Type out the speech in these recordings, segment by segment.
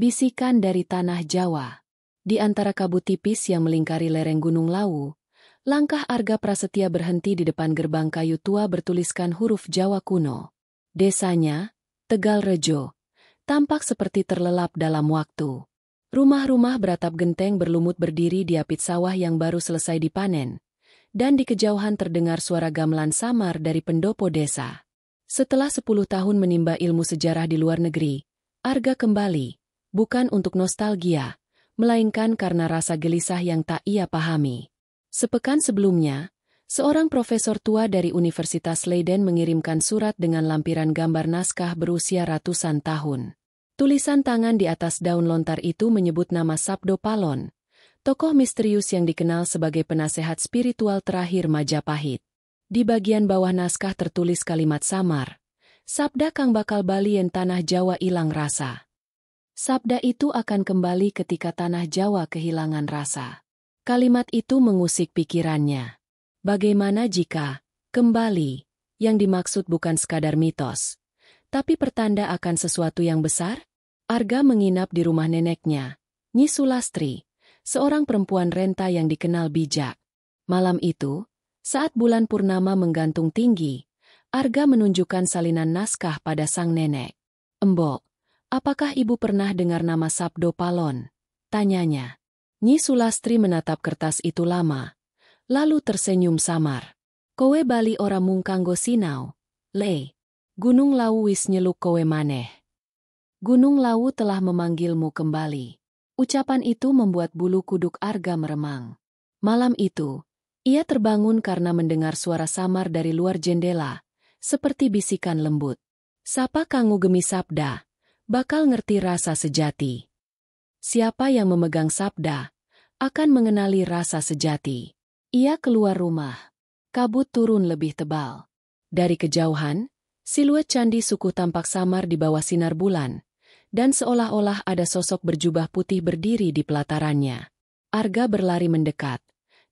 Bisikan dari tanah Jawa. Di antara kabut tipis yang melingkari lereng Gunung Lawu, langkah Arga Prasetya berhenti di depan gerbang kayu tua bertuliskan huruf Jawa kuno. Desanya, Tegal Rejo, tampak seperti terlelap dalam waktu. Rumah-rumah beratap genteng berlumut berdiri di apit sawah yang baru selesai dipanen, dan di kejauhan terdengar suara gamelan samar dari pendopo desa. Setelah 10 tahun menimba ilmu sejarah di luar negeri, Arga kembali. Bukan untuk nostalgia, melainkan karena rasa gelisah yang tak ia pahami. Sepekan sebelumnya, seorang profesor tua dari Universitas Leiden mengirimkan surat dengan lampiran gambar naskah berusia ratusan tahun. Tulisan tangan di atas daun lontar itu menyebut nama Sabdo Palon, tokoh misterius yang dikenal sebagai penasehat spiritual terakhir Majapahit. Di bagian bawah naskah tertulis kalimat samar, "Sabda kang bakal bali yen tanah Jawa ilang rasa." Sabda itu akan kembali ketika tanah Jawa kehilangan rasa. Kalimat itu mengusik pikirannya. Bagaimana jika kembali yang dimaksud bukan sekadar mitos, tapi pertanda akan sesuatu yang besar? Arga menginap di rumah neneknya, Nyi Sulastri, seorang perempuan renta yang dikenal bijak. Malam itu, saat bulan purnama menggantung tinggi, Arga menunjukkan salinan naskah pada sang nenek. "Embok, apakah ibu pernah dengar nama Sabdo Palon?" tanyanya. Nyi Sulastri menatap kertas itu lama, lalu tersenyum samar. "Kowe bali ora mung kanggo sinau, Le. Gunung Lawu wis nyeluk kowe maneh. Gunung Lawu telah memanggilmu kembali." Ucapan itu membuat bulu kuduk Arga meremang. Malam itu, ia terbangun karena mendengar suara samar dari luar jendela, seperti bisikan lembut. "Sapa kang ngugemi sabda, bakal ngerti rasa sejati. Siapa yang memegang sabda, akan mengenali rasa sejati." Ia keluar rumah. Kabut turun lebih tebal. Dari kejauhan, siluet candi suku tampak samar di bawah sinar bulan, dan seolah-olah ada sosok berjubah putih berdiri di pelatarannya. Arga berlari mendekat,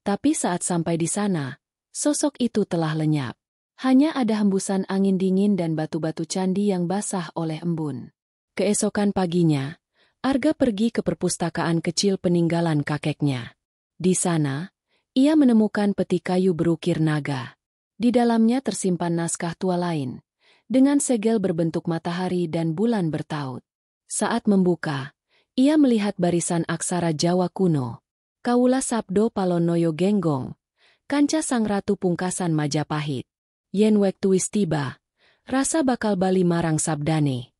tapi saat sampai di sana, sosok itu telah lenyap. Hanya ada hembusan angin dingin dan batu-batu candi yang basah oleh embun. Keesokan paginya, Arga pergi ke perpustakaan kecil peninggalan kakeknya. Di sana, ia menemukan peti kayu berukir naga. Di dalamnya tersimpan naskah tua lain, dengan segel berbentuk matahari dan bulan bertaut. Saat membuka, ia melihat barisan aksara Jawa kuno. "Kaula Sabdo Palonoyo Genggong, kanca sang ratu pungkasan Majapahit. Yen wektu wis tiba, rasa bakal bali marang sabdane.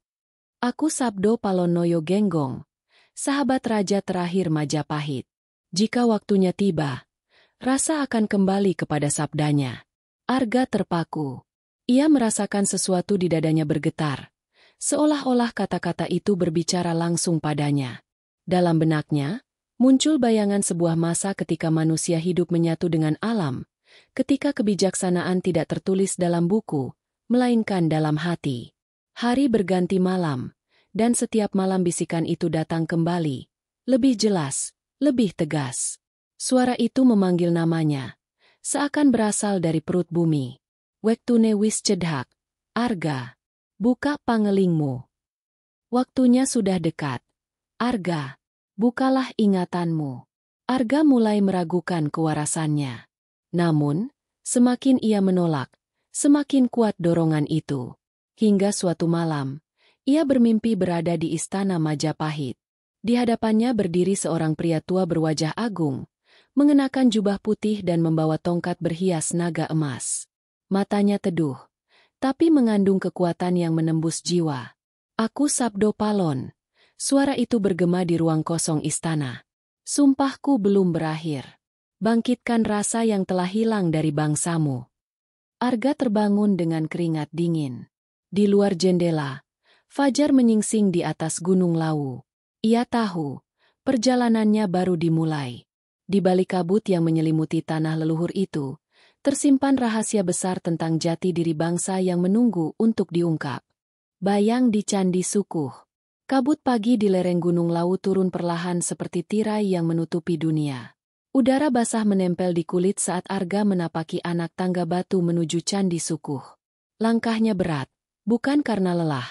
Aku Sabdo Palonoyo Genggong, sahabat raja terakhir Majapahit. Jika waktunya tiba, rasa akan kembali kepada sabdanya." Arga terpaku. Ia merasakan sesuatu di dadanya bergetar, seolah-olah kata-kata itu berbicara langsung padanya. Dalam benaknya, muncul bayangan sebuah masa ketika manusia hidup menyatu dengan alam, ketika kebijaksanaan tidak tertulis dalam buku, melainkan dalam hati. Hari berganti malam, dan setiap malam bisikan itu datang kembali, lebih jelas, lebih tegas. Suara itu memanggil namanya, seakan berasal dari perut bumi. "Wektune wis cedhak, Arga. Buka pangelingmu. Waktunya sudah dekat. Arga, bukalah ingatanmu." Arga mulai meragukan kewarasannya. Namun, semakin ia menolak, semakin kuat dorongan itu. Hingga suatu malam, ia bermimpi berada di istana Majapahit. Di hadapannya berdiri seorang pria tua berwajah agung, mengenakan jubah putih dan membawa tongkat berhias naga emas. Matanya teduh, tapi mengandung kekuatan yang menembus jiwa. "Aku Sabdo Palon." Suara itu bergema di ruang kosong istana. "Sumpahku belum berakhir. Bangkitkan rasa yang telah hilang dari bangsamu." Arga terbangun dengan keringat dingin. Di luar jendela, fajar menyingsing di atas Gunung Lawu. Ia tahu, perjalanannya baru dimulai. Di balik kabut yang menyelimuti tanah leluhur itu, tersimpan rahasia besar tentang jati diri bangsa yang menunggu untuk diungkap. Bayang di Candi Sukuh. Kabut pagi di lereng Gunung Lawu turun perlahan seperti tirai yang menutupi dunia. Udara basah menempel di kulit saat Arga menapaki anak tangga batu menuju Candi Sukuh. Langkahnya berat, bukan karena lelah,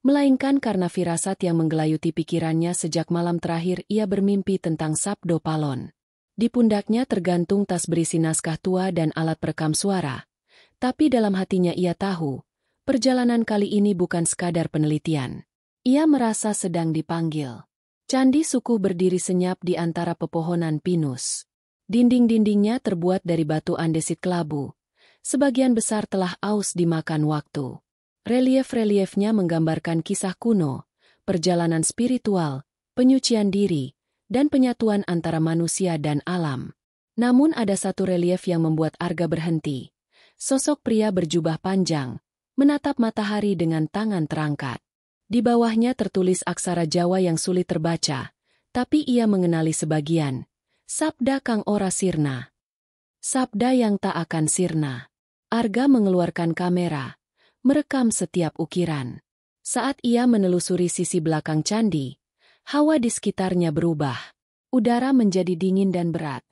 melainkan karena firasat yang menggelayuti pikirannya sejak malam terakhir ia bermimpi tentang Sabdo Palon. Di pundaknya tergantung tas berisi naskah tua dan alat perekam suara. Tapi dalam hatinya ia tahu, perjalanan kali ini bukan sekadar penelitian. Ia merasa sedang dipanggil. Candi Sukuh berdiri senyap di antara pepohonan pinus. Dinding-dindingnya terbuat dari batu andesit kelabu. Sebagian besar telah aus dimakan waktu. Relief-reliefnya menggambarkan kisah kuno, perjalanan spiritual, penyucian diri, dan penyatuan antara manusia dan alam. Namun ada satu relief yang membuat Arga berhenti. Sosok pria berjubah panjang, menatap matahari dengan tangan terangkat. Di bawahnya tertulis aksara Jawa yang sulit terbaca, tapi ia mengenali sebagian. Sabda kang ora sirna. Sabda yang tak akan sirna. Arga mengeluarkan kamera, merekam setiap ukiran. Saat ia menelusuri sisi belakang candi, hawa di sekitarnya berubah. Udara menjadi dingin dan berat,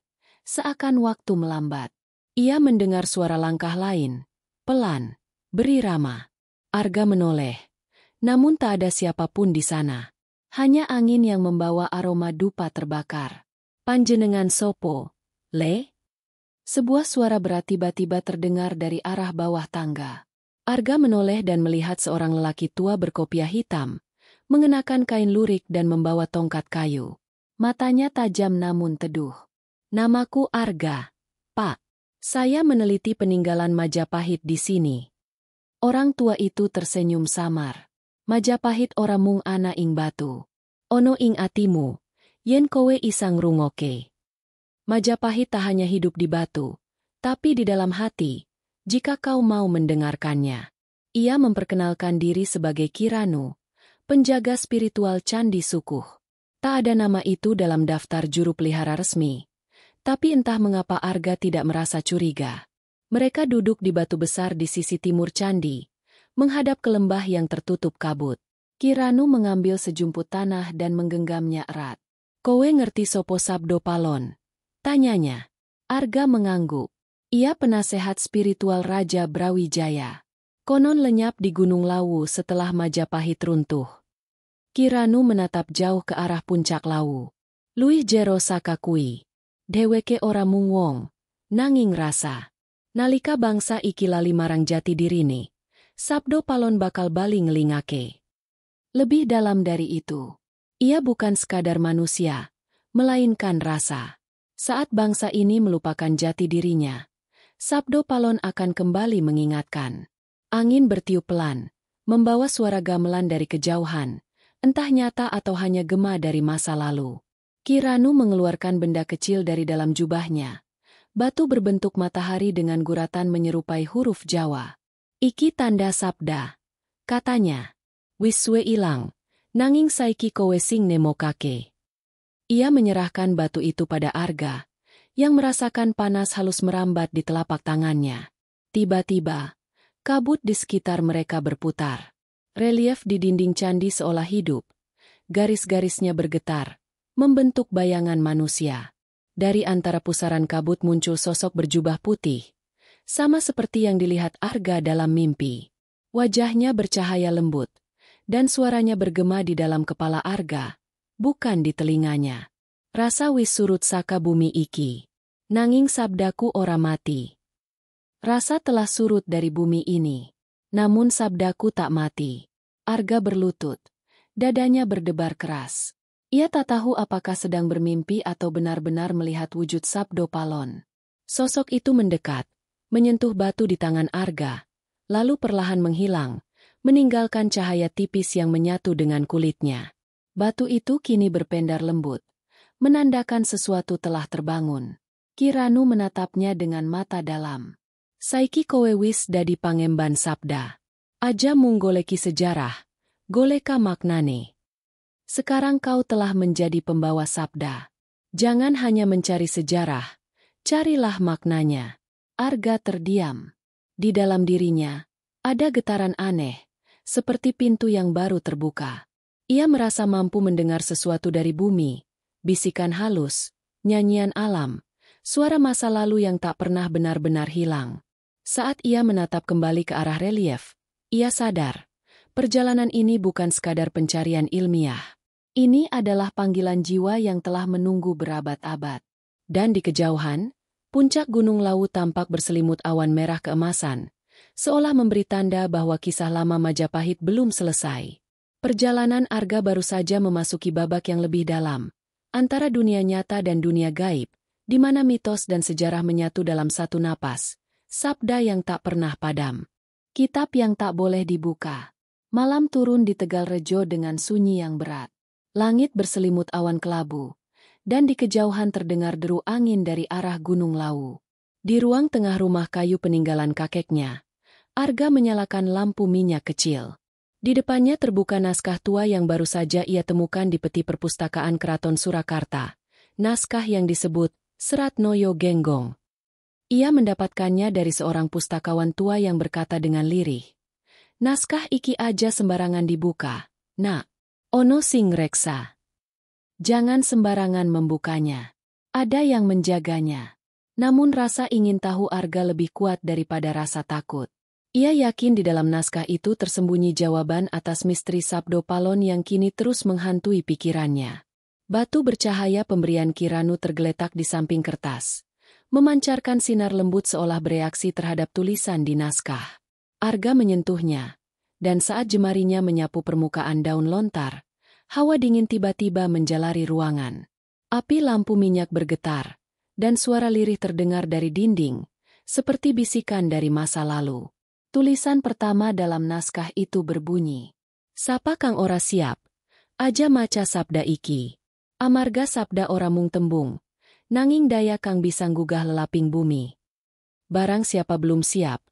seakan waktu melambat. Ia mendengar suara langkah lain, pelan, berirama. Arga menoleh, namun tak ada siapapun di sana. Hanya angin yang membawa aroma dupa terbakar. Panjenengan sopo, Le? Sebuah suara berat tiba-tiba terdengar dari arah bawah tangga. Arga menoleh dan melihat seorang lelaki tua berkopiah hitam, mengenakan kain lurik dan membawa tongkat kayu. Matanya tajam namun teduh. Namaku Arga, Pak. Saya meneliti peninggalan Majapahit di sini. Orang tua itu tersenyum samar. Majapahit ora mung ana ing batu. Ono ing atimu, yen kowe isang rungoke. Majapahit tak hanya hidup di batu, tapi di dalam hati, jika kau mau mendengarkannya. Ia memperkenalkan diri sebagai Kiranu, penjaga spiritual Candi Sukuh. Tak ada nama itu dalam daftar juru pelihara resmi. Tapi entah mengapa Arga tidak merasa curiga. Mereka duduk di batu besar di sisi timur candi, menghadap ke lembah yang tertutup kabut. Kiranu mengambil sejumput tanah dan menggenggamnya erat. Kowe ngerti sopo Sabdo Palon? Tanyanya. Arga mengangguk. Ia penasehat spiritual Raja Brawijaya. Konon lenyap di Gunung Lawu setelah Majapahit runtuh. Kiranu menatap jauh ke arah puncak Lawu. Luih jero sakakui. Dheweke ora mung wong, nanging rasa. Nalika bangsa iki lali marang jati dirine, Sabdo Palon bakal bali ngelingake. Lebih dalam dari itu, ia bukan sekadar manusia, melainkan rasa. Saat bangsa ini melupakan jati dirinya, Sabdo Palon akan kembali mengingatkan. Angin bertiup pelan, membawa suara gamelan dari kejauhan, entah nyata atau hanya gema dari masa lalu. Kiranu mengeluarkan benda kecil dari dalam jubahnya. Batu berbentuk matahari dengan guratan menyerupai huruf Jawa. Iki tanda sabda. Katanya. Wiswe ilang, nanging saiki kowe sing nemokake. Ia menyerahkan batu itu pada Arga, yang merasakan panas halus merambat di telapak tangannya. Tiba-tiba, kabut di sekitar mereka berputar. Relief di dinding candi seolah hidup. Garis-garisnya bergetar, membentuk bayangan manusia. Dari antara pusaran kabut muncul sosok berjubah putih, sama seperti yang dilihat Arga dalam mimpi. Wajahnya bercahaya lembut, dan suaranya bergema di dalam kepala Arga, bukan di telinganya. Rasa wis surut saka bumi iki, nanging sabdaku ora mati. Rasa telah surut dari bumi ini, namun sabdaku tak mati. Arga berlutut, dadanya berdebar keras. Ia tak tahu apakah sedang bermimpi atau benar-benar melihat wujud Sabdo Palon. Sosok itu mendekat, menyentuh batu di tangan Arga, lalu perlahan menghilang, meninggalkan cahaya tipis yang menyatu dengan kulitnya. Batu itu kini berpendar lembut, menandakan sesuatu telah terbangun. Kiranu menatapnya dengan mata dalam. Saiki kowe wis dadi pangemban sabda. Aja mung goleki sejarah, goleka maknane. Sekarang kau telah menjadi pembawa sabda. Jangan hanya mencari sejarah, carilah maknanya. Arga terdiam. Di dalam dirinya, ada getaran aneh, seperti pintu yang baru terbuka. Ia merasa mampu mendengar sesuatu dari bumi, bisikan halus, nyanyian alam, suara masa lalu yang tak pernah benar-benar hilang. Saat ia menatap kembali ke arah relief, ia sadar Perjalanan ini bukan sekadar pencarian ilmiah. Ini adalah panggilan jiwa yang telah menunggu berabad-abad. Dan di kejauhan, puncak Gunung Lawu tampak berselimut awan merah keemasan, seolah memberi tanda bahwa kisah lama Majapahit belum selesai. Perjalanan Arga baru saja memasuki babak yang lebih dalam, antara dunia nyata dan dunia gaib, di mana mitos dan sejarah menyatu dalam satu napas, sabda yang tak pernah padam. Kitab yang tak boleh dibuka. Malam turun di Tegalrejo dengan sunyi yang berat. Langit berselimut awan kelabu, dan di kejauhan terdengar deru angin dari arah Gunung Lawu. Di ruang tengah rumah kayu peninggalan kakeknya, Arga menyalakan lampu minyak kecil. Di depannya terbuka naskah tua yang baru saja ia temukan di peti perpustakaan Keraton Surakarta, naskah yang disebut Serat Noyo Genggong. Ia mendapatkannya dari seorang pustakawan tua yang berkata dengan lirih, "Naskah iki aja sembarangan dibuka, nak. Ono sing reksa. Jangan sembarangan membukanya. Ada yang menjaganya." Namun rasa ingin tahu Arga lebih kuat daripada rasa takut. Ia yakin di dalam naskah itu tersembunyi jawaban atas misteri Sabdo Palon yang kini terus menghantui pikirannya. Batu bercahaya pemberian Kiranu tergeletak di samping kertas, memancarkan sinar lembut seolah bereaksi terhadap tulisan di naskah. Arga menyentuhnya, dan saat jemarinya menyapu permukaan daun lontar, hawa dingin tiba-tiba menjalari ruangan. Api lampu minyak bergetar, dan suara lirih terdengar dari dinding, seperti bisikan dari masa lalu. Tulisan pertama dalam naskah itu berbunyi, "Sapa kang ora siap, aja maca sabda iki. Amarga sabda ora mung tembung, nanging daya kang bisa nggugah lelaping bumi. Barang siapa belum siap,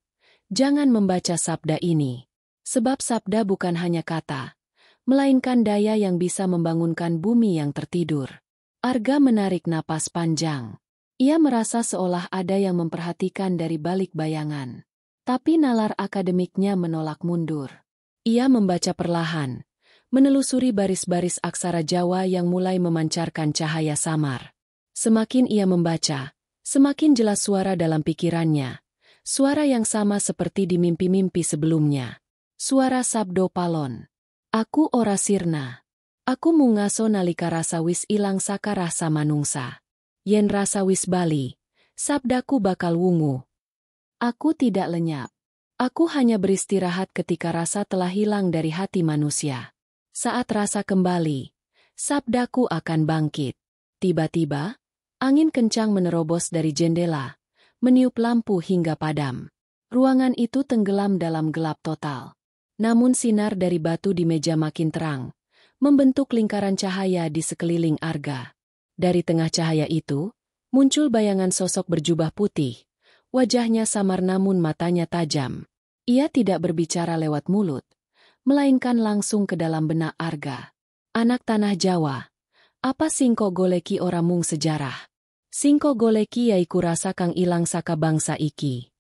jangan membaca sabda ini. Sebab sabda bukan hanya kata, melainkan daya yang bisa membangunkan bumi yang tertidur." Arga menarik napas panjang. Ia merasa seolah ada yang memperhatikan dari balik bayangan. Tapi nalar akademiknya menolak mundur. Ia membaca perlahan, menelusuri baris-baris aksara Jawa yang mulai memancarkan cahaya samar. Semakin ia membaca, semakin jelas suara dalam pikirannya. Suara yang sama seperti di mimpi-mimpi sebelumnya. Suara Sabdo Palon. "Aku ora sirna. Aku mungaso nalika rasa wis ilang saka rasa manungsa. Yen rasa wis bali, sabdaku bakal wungu. Aku tidak lenyap. Aku hanya beristirahat ketika rasa telah hilang dari hati manusia. Saat rasa kembali, sabdaku akan bangkit." Tiba-tiba, angin kencang menerobos dari jendela, meniup lampu hingga padam. Ruangan itu tenggelam dalam gelap total. Namun sinar dari batu di meja makin terang, membentuk lingkaran cahaya di sekeliling Arga. Dari tengah cahaya itu, muncul bayangan sosok berjubah putih. Wajahnya samar namun matanya tajam. Ia tidak berbicara lewat mulut, melainkan langsung ke dalam benak Arga. "Anak tanah Jawa, apa singko goleki ora mung sejarah? Singko goleki yaiku rasa kang ilang saka bangsa iki.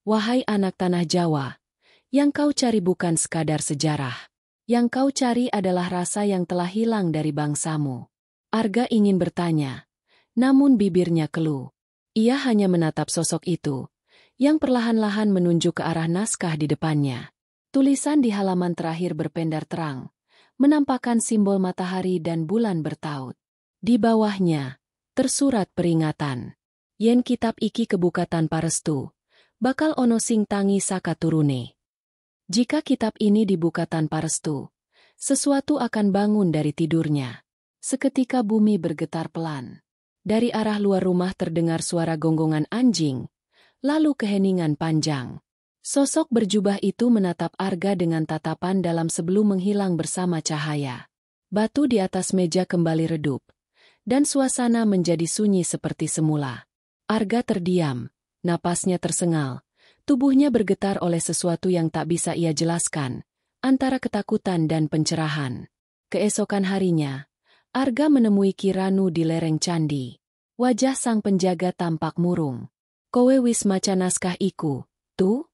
Wahai anak tanah Jawa, yang kau cari bukan sekadar sejarah. Yang kau cari adalah rasa yang telah hilang dari bangsamu." Arga ingin bertanya, namun bibirnya keluh. Ia hanya menatap sosok itu, yang perlahan-lahan menunjuk ke arah naskah di depannya. Tulisan di halaman terakhir berpendar terang, menampakkan simbol matahari dan bulan bertaut. Di bawahnya, tersurat peringatan. "Yen kitab iki kebuka tanpa restu, bakal ono sing tangi saka turune. Jika kitab ini dibuka tanpa restu, sesuatu akan bangun dari tidurnya." Seketika bumi bergetar pelan. Dari arah luar rumah terdengar suara gonggongan anjing, lalu keheningan panjang. Sosok berjubah itu menatap Arga dengan tatapan dalam sebelum menghilang bersama cahaya. Batu di atas meja kembali redup, dan suasana menjadi sunyi seperti semula. Arga terdiam, napasnya tersengal, tubuhnya bergetar oleh sesuatu yang tak bisa ia jelaskan, antara ketakutan dan pencerahan. Keesokan harinya, Arga menemui Kiranu di lereng candi. Wajah sang penjaga tampak murung. "Kowe wis maca naskah iku, tuh?"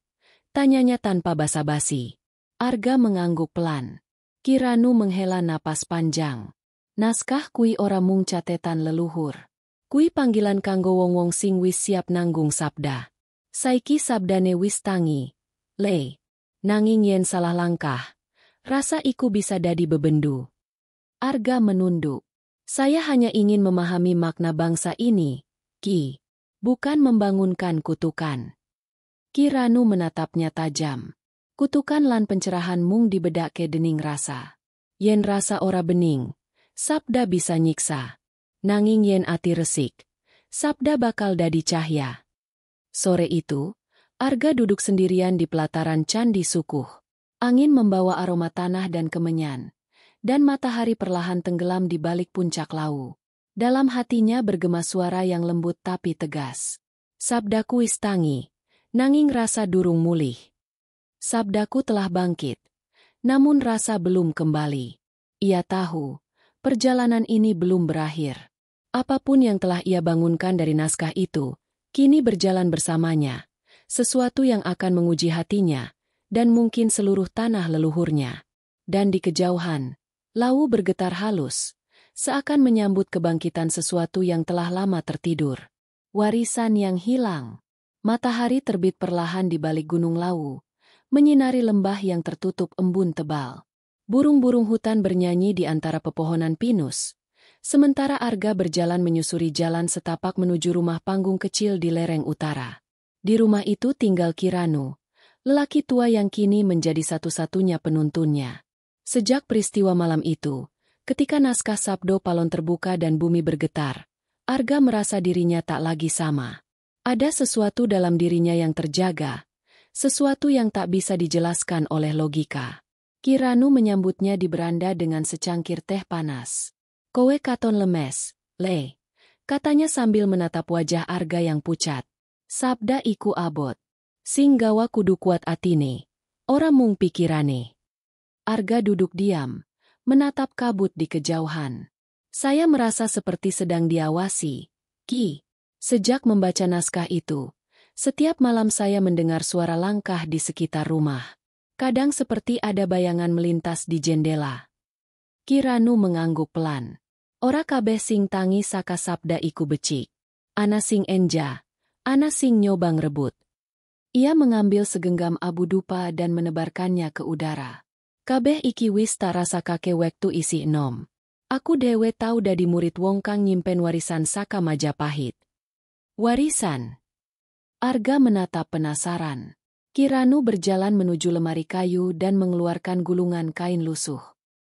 tanyanya tanpa basa-basi. Arga mengangguk pelan. Kiranu menghela napas panjang. "Naskah kui ora mung catetan leluhur. Kui panggilan kanggo wong-wong sing wis siap nanggung sabda. Saiki sabdane wis tangi. Le. Nanging yen salah langkah, Rasa iku bisa dadi bebendu. Arga menunduk. Saya hanya ingin memahami makna bangsa ini, Ki. Bukan membangunkan kutukan. Ki Ranu menatapnya tajam. Kutukan lan pencerahan mung dibedake dening rasa. Yen rasa ora bening, sabda bisa nyiksa. Nanging yen ati resik, sabda bakal dadi cahya. Sore itu, Arga duduk sendirian di pelataran Candi Sukuh. Angin membawa aroma tanah dan kemenyan, dan matahari perlahan tenggelam di balik puncak Lawu. Dalam hatinya bergema suara yang lembut tapi tegas. Sabdaku wis tangi, nanging rasa durung mulih. Sabdaku telah bangkit, namun rasa belum kembali. Ia tahu, perjalanan ini belum berakhir. Apapun yang telah ia bangunkan dari naskah itu, kini berjalan bersamanya. Sesuatu yang akan menguji hatinya, dan mungkin seluruh tanah leluhurnya. Dan di kejauhan, Lawu bergetar halus, seakan menyambut kebangkitan sesuatu yang telah lama tertidur. Warisan yang hilang. Matahari terbit perlahan di balik gunung Lawu, menyinari lembah yang tertutup embun tebal. Burung-burung hutan bernyanyi di antara pepohonan pinus, sementara Arga berjalan menyusuri jalan setapak menuju rumah panggung kecil di lereng utara. Di rumah itu tinggal Ki Ranu, lelaki tua yang kini menjadi satu-satunya penuntunnya. Sejak peristiwa malam itu, ketika naskah Sabdo Palon terbuka dan bumi bergetar, Arga merasa dirinya tak lagi sama. Ada sesuatu dalam dirinya yang terjaga, sesuatu yang tak bisa dijelaskan oleh logika. Ki Ranu menyambutnya di beranda dengan secangkir teh panas. "Kowe katon lemes, Le," katanya sambil menatap wajah Arga yang pucat. Sabda iku abot. Sing gawa kudu kuat atine, ora mung pikirane. Arga duduk diam, menatap kabut di kejauhan. Saya merasa seperti sedang diawasi, Ki. Sejak membaca naskah itu, setiap malam saya mendengar suara langkah di sekitar rumah. Kadang seperti ada bayangan melintas di jendela. Ki Ranu mengangguk pelan. Ora kabeh sing tangi saka sabda iku becik. Ana sing enja. Ana sing nyobang rebut. Ia mengambil segenggam abu dupa dan menebarkannya ke udara. Kabeh iki wis tak rasa kake wektu isi enom. Aku dewe tau dadi murid wong kang nyimpen warisan saka Majapahit. Warisan? Arga menatap penasaran. Ki Ranu berjalan menuju lemari kayu dan mengeluarkan gulungan kain lusuh.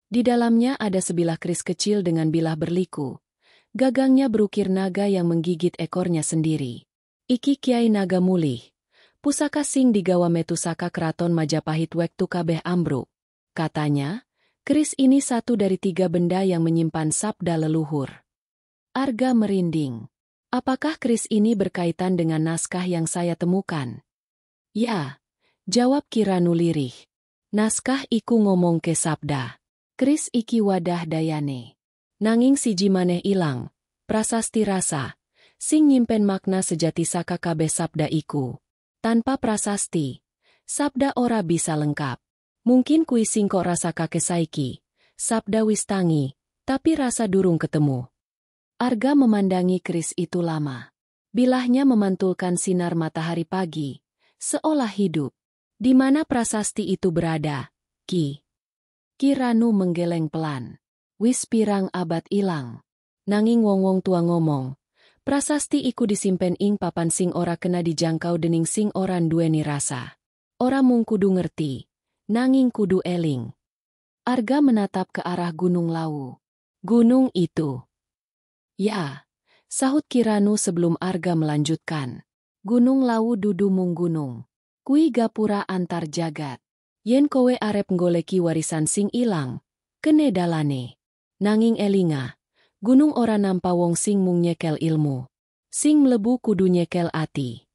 Di dalamnya ada sebilah keris kecil dengan bilah berliku. Gagangnya berukir naga yang menggigit ekornya sendiri. Iki Kiai Naga Mulih. Pusaka sing digawa metusaka keraton Majapahit wektu kabeh ambruk. Katanya, keris ini satu dari 3 benda yang menyimpan sabda leluhur. Arga merinding. Apakah keris ini berkaitan dengan naskah yang saya temukan? Ya, jawab Ki Ranu lirih. Naskah iku ngomong ke sabda. Keris iki wadah dayane. Nanging siji maneh ilang, prasasti rasa. Sing nyimpen makna sejati saka kabeh sabda iku. Tanpa prasasti, sabda ora bisa lengkap. Mungkin kui sing kok rasa kake saiki, sabda wis tangi, tapi rasa durung ketemu. Arga memandangi keris itu lama. Bilahnya memantulkan sinar matahari pagi, seolah hidup. Di mana prasasti itu berada, Ki? Ki Ranu menggeleng pelan. Wis pirang abad ilang. Nanging wong-wong tua ngomong, prasasti iku disimpen ing papan sing ora kena dijangkau dening sing ora nduweni rasa. Ora mung kudu ngerti, nanging kudu eling. Arga menatap ke arah Gunung Lawu. Gunung itu. Ya, sahut Ki Ranu sebelum Arga melanjutkan. Gunung Lawu dudu mung gunung. Kui gapura antar jagat. Yen kowe arep nggoleki warisan sing ilang, kene dalane. Nanging elinga. Gunung ora nampa wong sing mung nyekel ilmu. Sing mlebu kudu nyekel ati.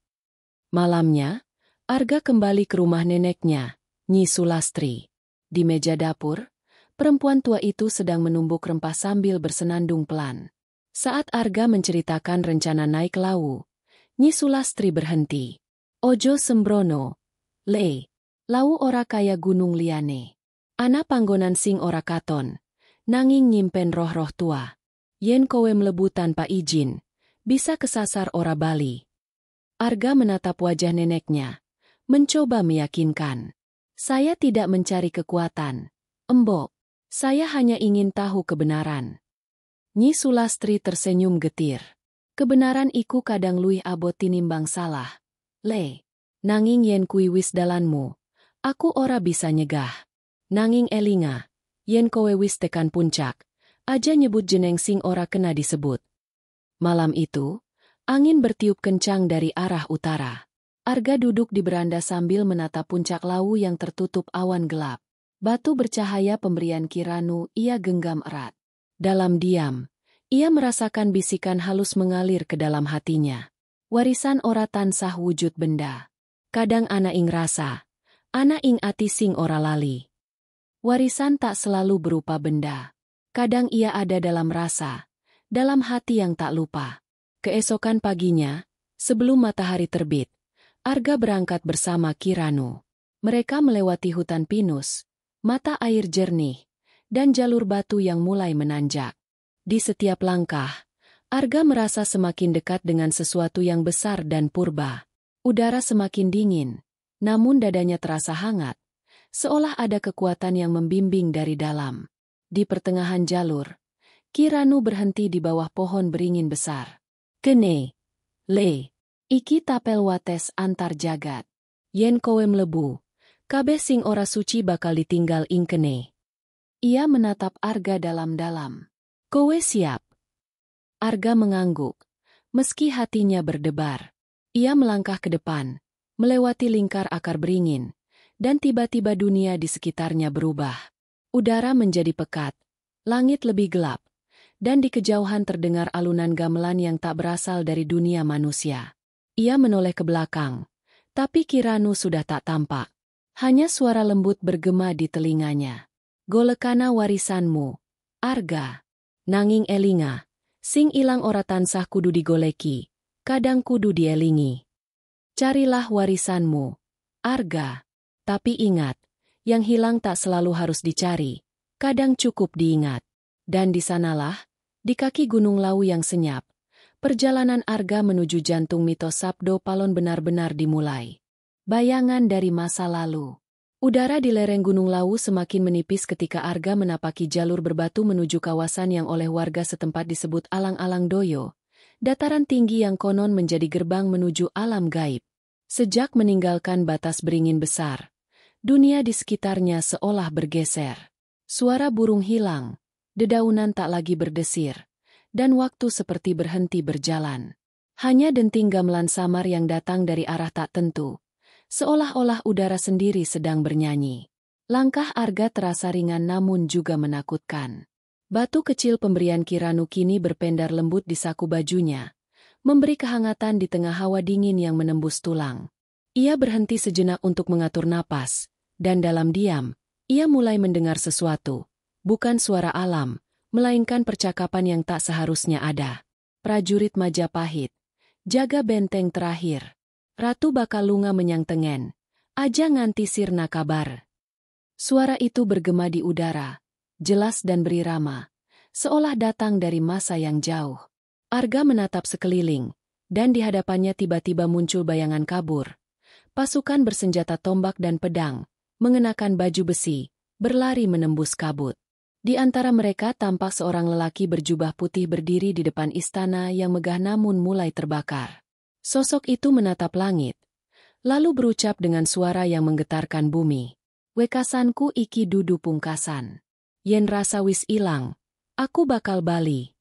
Malamnya, Arga kembali ke rumah neneknya, Nyi Sulastri. Di meja dapur, perempuan tua itu sedang menumbuk rempah sambil bersenandung pelan. Saat Arga menceritakan rencana naik Lawu, Nyi Sulastri berhenti. Ojo sembrono, Le. Lawu ora kaya gunung liyane. Ana panggonan sing ora katon, nanging nyimpen roh-roh tua. Yen kowe mlebu tanpa izin, bisa kesasar ora bali. Arga menatap wajah neneknya, mencoba meyakinkan. Saya tidak mencari kekuatan, Embok, saya hanya ingin tahu kebenaran. Nyi Sulastri tersenyum getir. Kebenaran iku kadang luwih abot tinimbang salah. Le, nanging yen kui wis dalanmu, aku ora bisa nyegah. Nanging elinga, yen kowe wis tekan puncak, aja nyebut jeneng sing ora kena disebut. Malam itu, angin bertiup kencang dari arah utara. Arga duduk di beranda sambil menatap puncak lawu yang tertutup awan gelap. Batu bercahaya pemberian Kiranu ia genggam erat. Dalam diam, ia merasakan bisikan halus mengalir ke dalam hatinya. Warisan ora tansah wujud benda. Kadang ana ing rasa, ana ing ati sing ora lali. Warisan tak selalu berupa benda. Kadang ia ada dalam rasa, dalam hati yang tak lupa. Keesokan paginya, sebelum matahari terbit, Arga berangkat bersama Kiranu. Mereka melewati hutan pinus, mata air jernih, dan jalur batu yang mulai menanjak. Di setiap langkah, Arga merasa semakin dekat dengan sesuatu yang besar dan purba. Udara semakin dingin, namun dadanya terasa hangat, seolah ada kekuatan yang membimbing dari dalam. Di pertengahan jalur, Kiranu berhenti di bawah pohon beringin besar. Kene, le. Iki tapel wates antar jagat. Yen kowe mlebu, kabeh sing ora suci bakal ditinggal ing kene. Ia menatap Arga dalam-dalam. Kowe siap? Arga mengangguk, meski hatinya berdebar. Ia melangkah ke depan, melewati lingkar akar beringin, dan tiba-tiba dunia di sekitarnya berubah. Udara menjadi pekat, langit lebih gelap, dan di kejauhan terdengar alunan gamelan yang tak berasal dari dunia manusia. Ia menoleh ke belakang, tapi Kiranu sudah tak tampak. Hanya suara lembut bergema di telinganya. Golekana warisanmu, Arga. Nanging elinga, sing ilang ora tansah kudu digoleki, kadang kudu dielingi. Carilah warisanmu, Arga. Tapi ingat, yang hilang tak selalu harus dicari, kadang cukup diingat. Dan di sanalah, di kaki Gunung Lawu yang senyap, perjalanan Arga menuju jantung mitos Sabdo Palon benar-benar dimulai. Bayangan dari masa lalu. Udara di lereng Gunung Lawu semakin menipis ketika Arga menapaki jalur berbatu menuju kawasan yang oleh warga setempat disebut Alang-Alang Doyo, dataran tinggi yang konon menjadi gerbang menuju alam gaib. Sejak meninggalkan batas beringin besar, dunia di sekitarnya seolah bergeser. Suara burung hilang, dedaunan tak lagi berdesir, dan waktu seperti berhenti berjalan. Hanya denting gamelan samar yang datang dari arah tak tentu, seolah-olah udara sendiri sedang bernyanyi. Langkah Arga terasa ringan namun juga menakutkan. Batu kecil pemberian Kiranu kini berpendar lembut di saku bajunya, memberi kehangatan di tengah hawa dingin yang menembus tulang. Ia berhenti sejenak untuk mengatur napas, dan dalam diam, ia mulai mendengar sesuatu. Bukan suara alam, melainkan percakapan yang tak seharusnya ada. Prajurit Majapahit, jaga benteng terakhir. Ratu bakal lunga menyang tengen. Aja nganti sirna kabar. Suara itu bergema di udara, jelas dan berirama, seolah datang dari masa yang jauh. Arga menatap sekeliling, dan di hadapannya tiba-tiba muncul bayangan kabur. Pasukan bersenjata tombak dan pedang, mengenakan baju besi, berlari menembus kabut. Di antara mereka tampak seorang lelaki berjubah putih berdiri di depan istana yang megah namun mulai terbakar. Sosok itu menatap langit, lalu berucap dengan suara yang menggetarkan bumi. Wekasanku iki dudu pungkasan. Yen rasa wis ilang, aku bakal bali.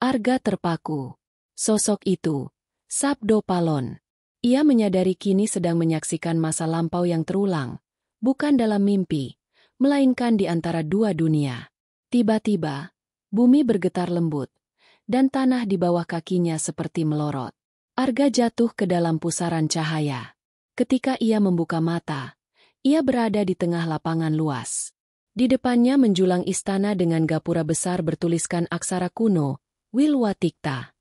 Arga terpaku. Sosok itu, Sabdo Palon. Ia menyadari kini sedang menyaksikan masa lampau yang terulang, bukan dalam mimpi, melainkan di antara dua dunia. Tiba-tiba, bumi bergetar lembut, dan tanah di bawah kakinya seperti melorot. Arga jatuh ke dalam pusaran cahaya. Ketika ia membuka mata, ia berada di tengah lapangan luas. Di depannya menjulang istana dengan gapura besar bertuliskan aksara kuno, Wilwatikta.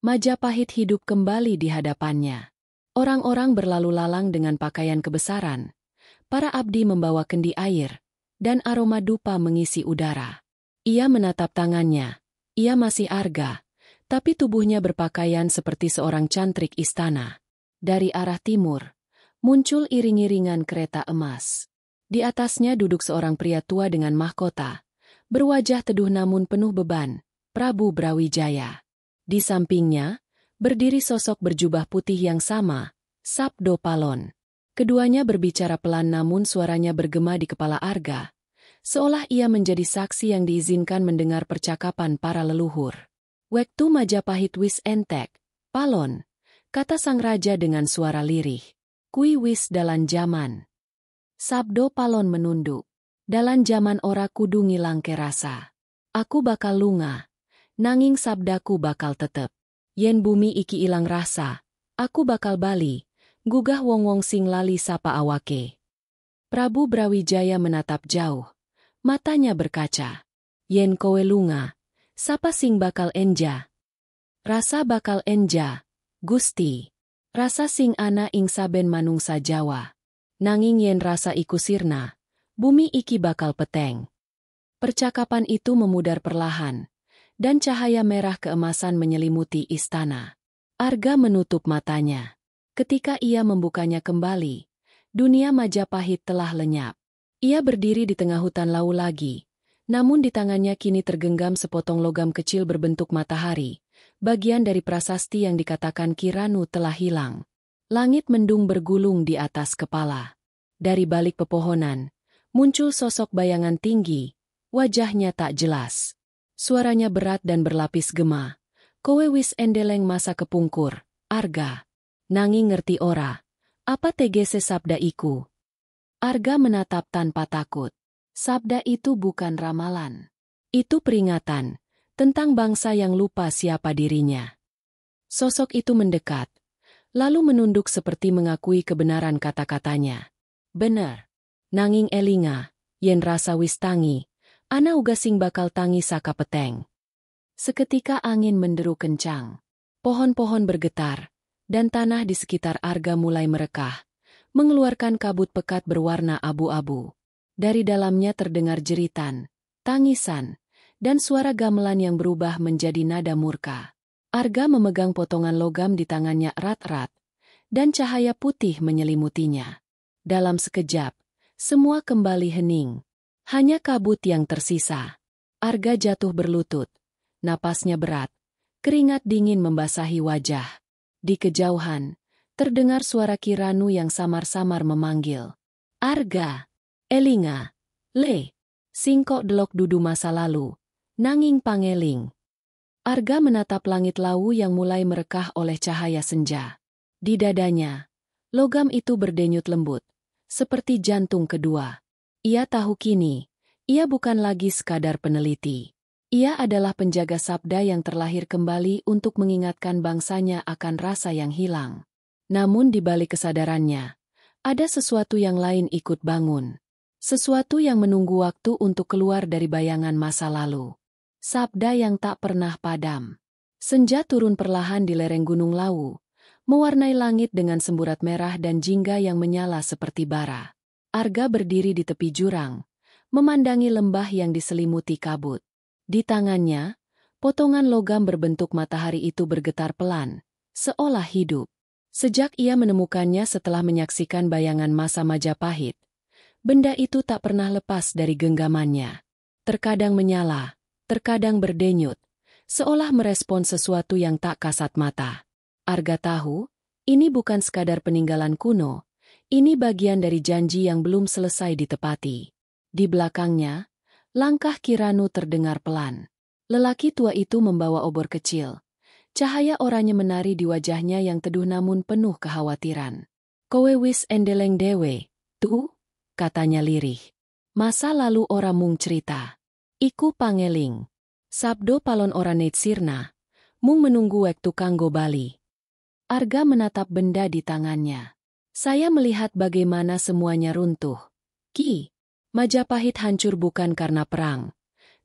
Majapahit hidup kembali di hadapannya. Orang-orang berlalu lalang dengan pakaian kebesaran. Para abdi membawa kendi air, dan aroma dupa mengisi udara. Ia menatap tangannya. Ia masih Arga, tapi tubuhnya berpakaian seperti seorang cantrik istana. Dari arah timur, muncul iring-iringan kereta emas. Di atasnya duduk seorang pria tua dengan mahkota, berwajah teduh namun penuh beban, Prabu Brawijaya. Di sampingnya, berdiri sosok berjubah putih yang sama, Sabdo Palon. Keduanya berbicara pelan namun suaranya bergema di kepala Arga, seolah ia menjadi saksi yang diizinkan mendengar percakapan para leluhur. "Waktu Majapahit wis entek, Palon," kata sang raja dengan suara lirih. "Kui wis dalan jaman." Sabdo Palon menunduk. "Dalan jaman ora kudu ngilangke rasa. Aku bakal lunga, nanging sabdaku bakal tetep. Yen bumi iki ilang rasa, aku bakal bali, gugah wong-wong sing lali sapa awake." Prabu Brawijaya menatap jauh, matanya berkaca. "Yen kowe lunga, sapa sing bakal enja?" "Rasa bakal enja, Gusti. Rasa sing ana ing saben manungsa Jawa. Nanging yen rasa iku sirna, bumi iki bakal peteng." Percakapan itu memudar perlahan, dan cahaya merah keemasan menyelimuti istana. Arga menutup matanya. Ketika ia membukanya kembali, dunia Majapahit telah lenyap. Ia berdiri di tengah hutan lau lagi, namun di tangannya kini tergenggam sepotong logam kecil berbentuk matahari, bagian dari prasasti yang dikatakan Ki Ranu telah hilang. Langit mendung bergulung di atas kepala. Dari balik pepohonan, muncul sosok bayangan tinggi, wajahnya tak jelas. Suaranya berat dan berlapis gema. "Kowe wis endeleng masa kepungkur, Arga. Nanging ngerti ora, apa tegese sabda iku?" Arga menatap tanpa takut. Sabda itu bukan ramalan. Itu peringatan tentang bangsa yang lupa siapa dirinya. Sosok itu mendekat, lalu menunduk seperti mengakui kebenaran kata-katanya. "Bener. Nanging elinga, yen rasa wis tangi, ana uga sing bakal tangi saka peteng." Seketika angin menderu kencang. Pohon-pohon bergetar, dan tanah di sekitar Arga mulai merekah, mengeluarkan kabut pekat berwarna abu-abu. Dari dalamnya terdengar jeritan, tangisan, dan suara gamelan yang berubah menjadi nada murka. Arga memegang potongan logam di tangannya erat-erat, dan cahaya putih menyelimutinya. Dalam sekejap, semua kembali hening. Hanya kabut yang tersisa. Arga jatuh berlutut. Napasnya berat. Keringat dingin membasahi wajah. Di kejauhan, terdengar suara Ki Ranu yang samar-samar memanggil. "Arga, elinga, le, singkok delok dudu masa lalu, nanging pangeling." Arga menatap langit lau yang mulai merekah oleh cahaya senja. Di dadanya, logam itu berdenyut lembut, seperti jantung kedua. Ia tahu kini, ia bukan lagi sekadar peneliti. Ia adalah penjaga sabda yang terlahir kembali untuk mengingatkan bangsanya akan rasa yang hilang. Namun di balik kesadarannya, ada sesuatu yang lain ikut bangun. Sesuatu yang menunggu waktu untuk keluar dari bayangan masa lalu. Sabda yang tak pernah padam. Senja turun perlahan di lereng Gunung Lawu, mewarnai langit dengan semburat merah dan jingga yang menyala seperti bara. Arga berdiri di tepi jurang, memandangi lembah yang diselimuti kabut. Di tangannya, potongan logam berbentuk matahari itu bergetar pelan, seolah hidup. Sejak ia menemukannya setelah menyaksikan bayangan masa Majapahit, benda itu tak pernah lepas dari genggamannya. Terkadang menyala, terkadang berdenyut, seolah merespon sesuatu yang tak kasat mata. Arga tahu, ini bukan sekadar peninggalan kuno, ini bagian dari janji yang belum selesai ditepati. Di belakangnya, langkah Ki Ranu terdengar pelan. Lelaki tua itu membawa obor kecil. Cahaya oranye menari di wajahnya yang teduh namun penuh kekhawatiran. "Kowe wis endeleng dewe, tuh," katanya lirih. "Masa lalu ora mung cerita. Iku pangeling. Sabdo Palon ora neit sirna, mung menunggu waktu kanggo bali." Arga menatap benda di tangannya. "Saya melihat bagaimana semuanya runtuh. Ki, Majapahit hancur bukan karena perang,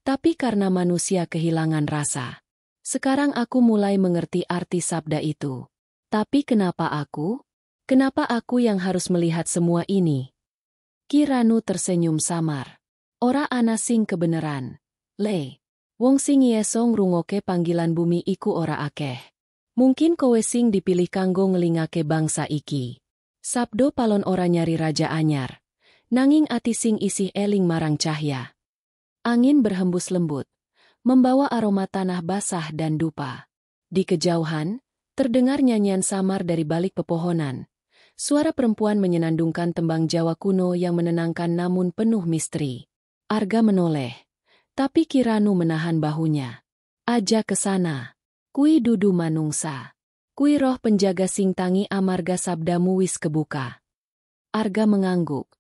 tapi karena manusia kehilangan rasa. Sekarang aku mulai mengerti arti sabda itu. Tapi kenapa aku? Kenapa aku yang harus melihat semua ini?" Ki Ranu tersenyum samar. "Ora ana sing kebeneran, le. Wong sing iso ngrungokke panggilan bumi iku ora akeh. Mungkin kowe sing dipilih kanggo ngelingake bangsa iki." Sabdo Palon ora nyari raja anyar. Nanging ati sing isih eling marang cahya. Angin berhembus lembut, membawa aroma tanah basah dan dupa. Di kejauhan, terdengar nyanyian samar dari balik pepohonan. Suara perempuan menyenandungkan tembang Jawa kuno yang menenangkan namun penuh misteri. Arga menoleh, tapi Ki Ranu menahan bahunya. Aja ke sana. Kui dudu manungsa. Kui roh penjaga sing tangi amarga sabdamu wis kebuka. Arga mengangguk,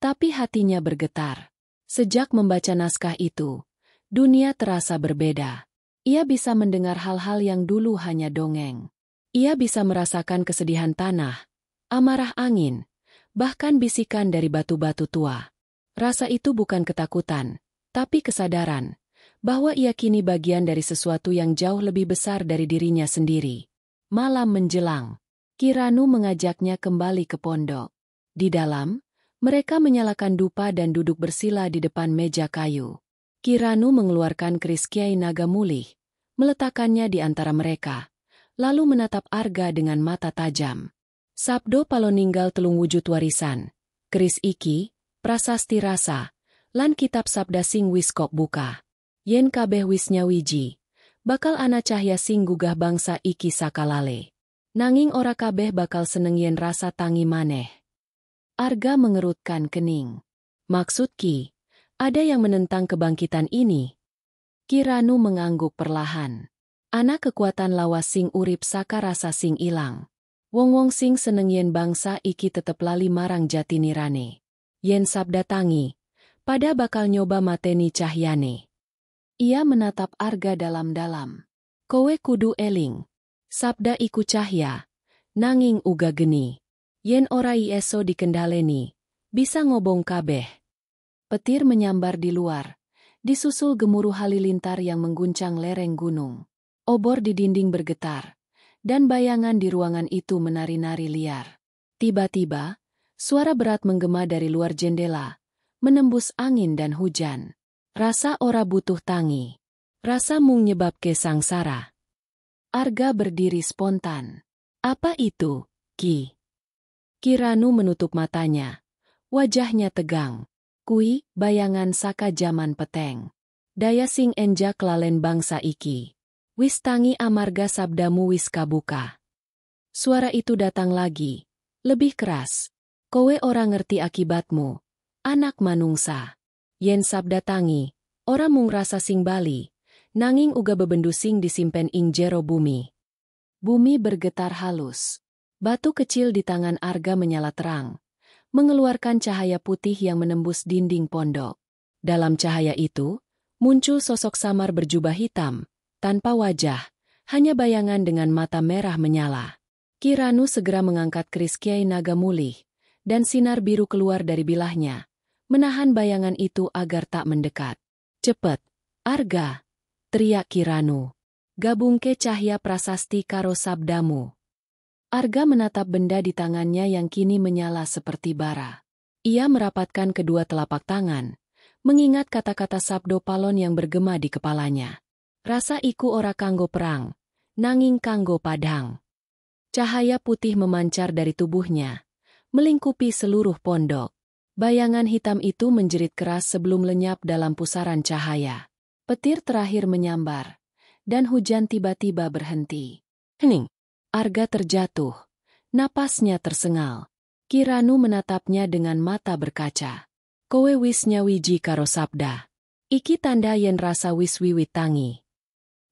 tapi hatinya bergetar. Sejak membaca naskah itu, dunia terasa berbeda. Ia bisa mendengar hal-hal yang dulu hanya dongeng. Ia bisa merasakan kesedihan tanah, amarah angin, bahkan bisikan dari batu-batu tua. Rasa itu bukan ketakutan, tapi kesadaran bahwa ia kini bagian dari sesuatu yang jauh lebih besar dari dirinya sendiri. Malam menjelang, Ki Ranu mengajaknya kembali ke pondok. Di dalam, mereka menyalakan dupa dan duduk bersila di depan meja kayu. Ki Ranu mengeluarkan keris Kiai Naga Mulih, meletakkannya di antara mereka, lalu menatap Arga dengan mata tajam. Sabdo paloninggal telung wujud warisan, keris iki, prasasti rasa, lan kitab sabda sing wis kok buka. Yen kabeh wis nyawiji, bakal ana cahya sing gugah bangsa iki sakalale. Nanging ora kabeh bakal seneng yen rasa tangi maneh. Arga mengerutkan kening. Maksud Ki, ada yang menentang kebangkitan ini? Ki Ranu mengangguk perlahan. Ana kekuatan lawas sing urip saka rasa sing ilang. Wong-wong sing seneng yen bangsa iki tetep lali marang jati nirane. Yen sabda tangi, pada bakal nyoba mateni cahyane. Ia menatap Arga dalam-dalam. Kowe kudu eling. Sabda iku cahya, nanging uga geni. Yen ora ieso dikendaleni, bisa ngobong kabeh. Petir menyambar di luar, disusul gemuruh halilintar yang mengguncang lereng gunung. Obor di dinding bergetar, dan bayangan di ruangan itu menari-nari liar. Tiba-tiba, suara berat menggema dari luar jendela, menembus angin dan hujan. Rasa ora butuh tangi. Rasa mung nyebabke sangsara. Arga berdiri spontan. Apa itu, Ki? Ki Ranu menutup matanya. Wajahnya tegang. Kui, bayangan saka jaman peteng. Daya sing enja kelalen bangsa iki. Wis tangi amarga sabdamu wis kabuka. Suara itu datang lagi. Lebih keras. Kowe ora ngerti akibatmu. Anak manungsa. Yen sabda tangi, ora mung rasa sing bali, nanging uga bebendu sing disimpen ing jero bumi. Bumi bergetar halus. Batu kecil di tangan Arga menyala terang, mengeluarkan cahaya putih yang menembus dinding pondok. Dalam cahaya itu, muncul sosok samar berjubah hitam, tanpa wajah, hanya bayangan dengan mata merah menyala. Ki Ranu segera mengangkat keris Kiai Naga Mulih, dan sinar biru keluar dari bilahnya, menahan bayangan itu agar tak mendekat. Cepet, Arga, teriak Ki Ranu. Gabungke cahya prasasti karo sabdamu. Arga menatap benda di tangannya yang kini menyala seperti bara. Ia merapatkan kedua telapak tangan, mengingat kata-kata sabdo palon yang bergema di kepalanya. Rasa iku ora kanggo perang, nanging kanggo padhang. Cahaya putih memancar dari tubuhnya, melingkupi seluruh pondok. Bayangan hitam itu menjerit keras sebelum lenyap dalam pusaran cahaya. Petir terakhir menyambar, dan hujan tiba-tiba berhenti. Hening. Arga terjatuh. Napasnya tersengal. Ki Ranu menatapnya dengan mata berkaca. Kowe wis nyawiji karo sabda. Iki tanda yen rasa wis wiwit tangi.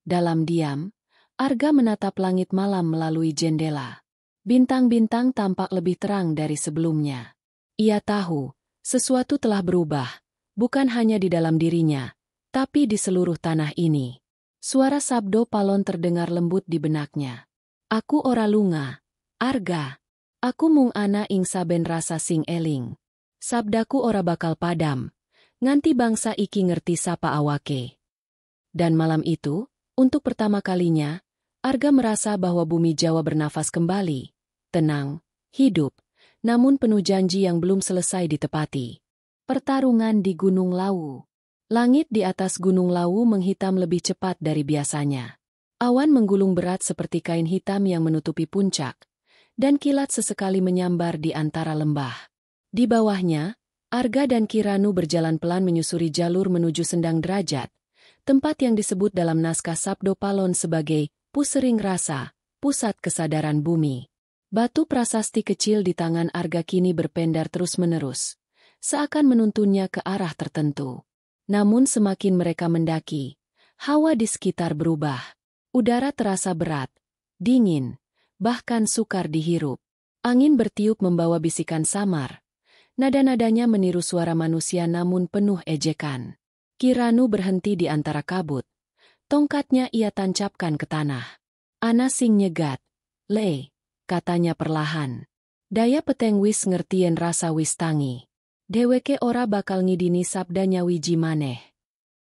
Dalam diam, Arga menatap langit malam melalui jendela. Bintang-bintang tampak lebih terang dari sebelumnya. Ia tahu, sesuatu telah berubah, bukan hanya di dalam dirinya, tapi di seluruh tanah ini. Suara sabdo palon terdengar lembut di benaknya. Aku ora lunga, Arga. Aku mung ana ing saben rasa sing eling. Sabdaku ora bakal padam, nganti bangsa iki ngerti sapa awake. Dan malam itu, untuk pertama kalinya, Arga merasa bahwa bumi Jawa bernafas kembali, tenang, hidup, namun penuh janji yang belum selesai ditepati. Pertarungan di Gunung Lawu. Langit di atas Gunung Lawu menghitam lebih cepat dari biasanya. Awan menggulung berat seperti kain hitam yang menutupi puncak, dan kilat sesekali menyambar di antara lembah. Di bawahnya, Arga dan Kiranu berjalan pelan menyusuri jalur menuju Sendang Derajat, tempat yang disebut dalam naskah Sabdo Palon sebagai Pusering Rasa, pusat kesadaran bumi. Batu prasasti kecil di tangan Arga kini berpendar terus-menerus, seakan menuntunnya ke arah tertentu. Namun semakin mereka mendaki, hawa di sekitar berubah. Udara terasa berat, dingin, bahkan sukar dihirup. Angin bertiup membawa bisikan samar. Nada-nadanya meniru suara manusia namun penuh ejekan. Kiranu berhenti di antara kabut. Tongkatnya ia tancapkan ke tanah. Ana sing nyegat. Le, katanya perlahan. Daya peteng wis ngertien rasa wis tangi. Deweke ora bakal ngidini sabdanya wiji maneh.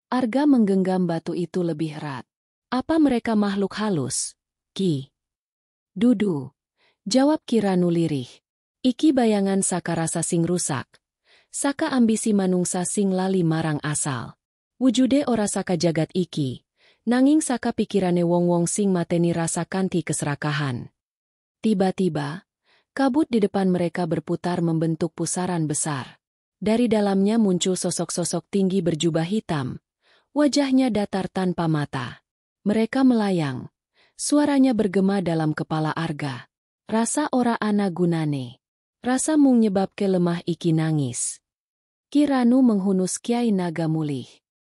Arga menggenggam batu itu lebih erat. Apa mereka makhluk halus? Ki. Dudu. Jawab Kiranu lirih. Iki bayangan saka rasa sing rusak. Saka ambisi manungsa sing lali marang asal. Wujude ora saka jagat iki. Nanging saka pikirane wong-wong sing mateni rasa kanthi keserakahan. Tiba-tiba, kabut di depan mereka berputar membentuk pusaran besar. Dari dalamnya muncul sosok-sosok tinggi berjubah hitam. Wajahnya datar tanpa mata. Mereka melayang. Suaranya bergema dalam kepala Arga. Rasa ora ana gunane. Rasa mung nyebabke lemah iki nangis. Kiranu menghunus Kiai Naga mulih.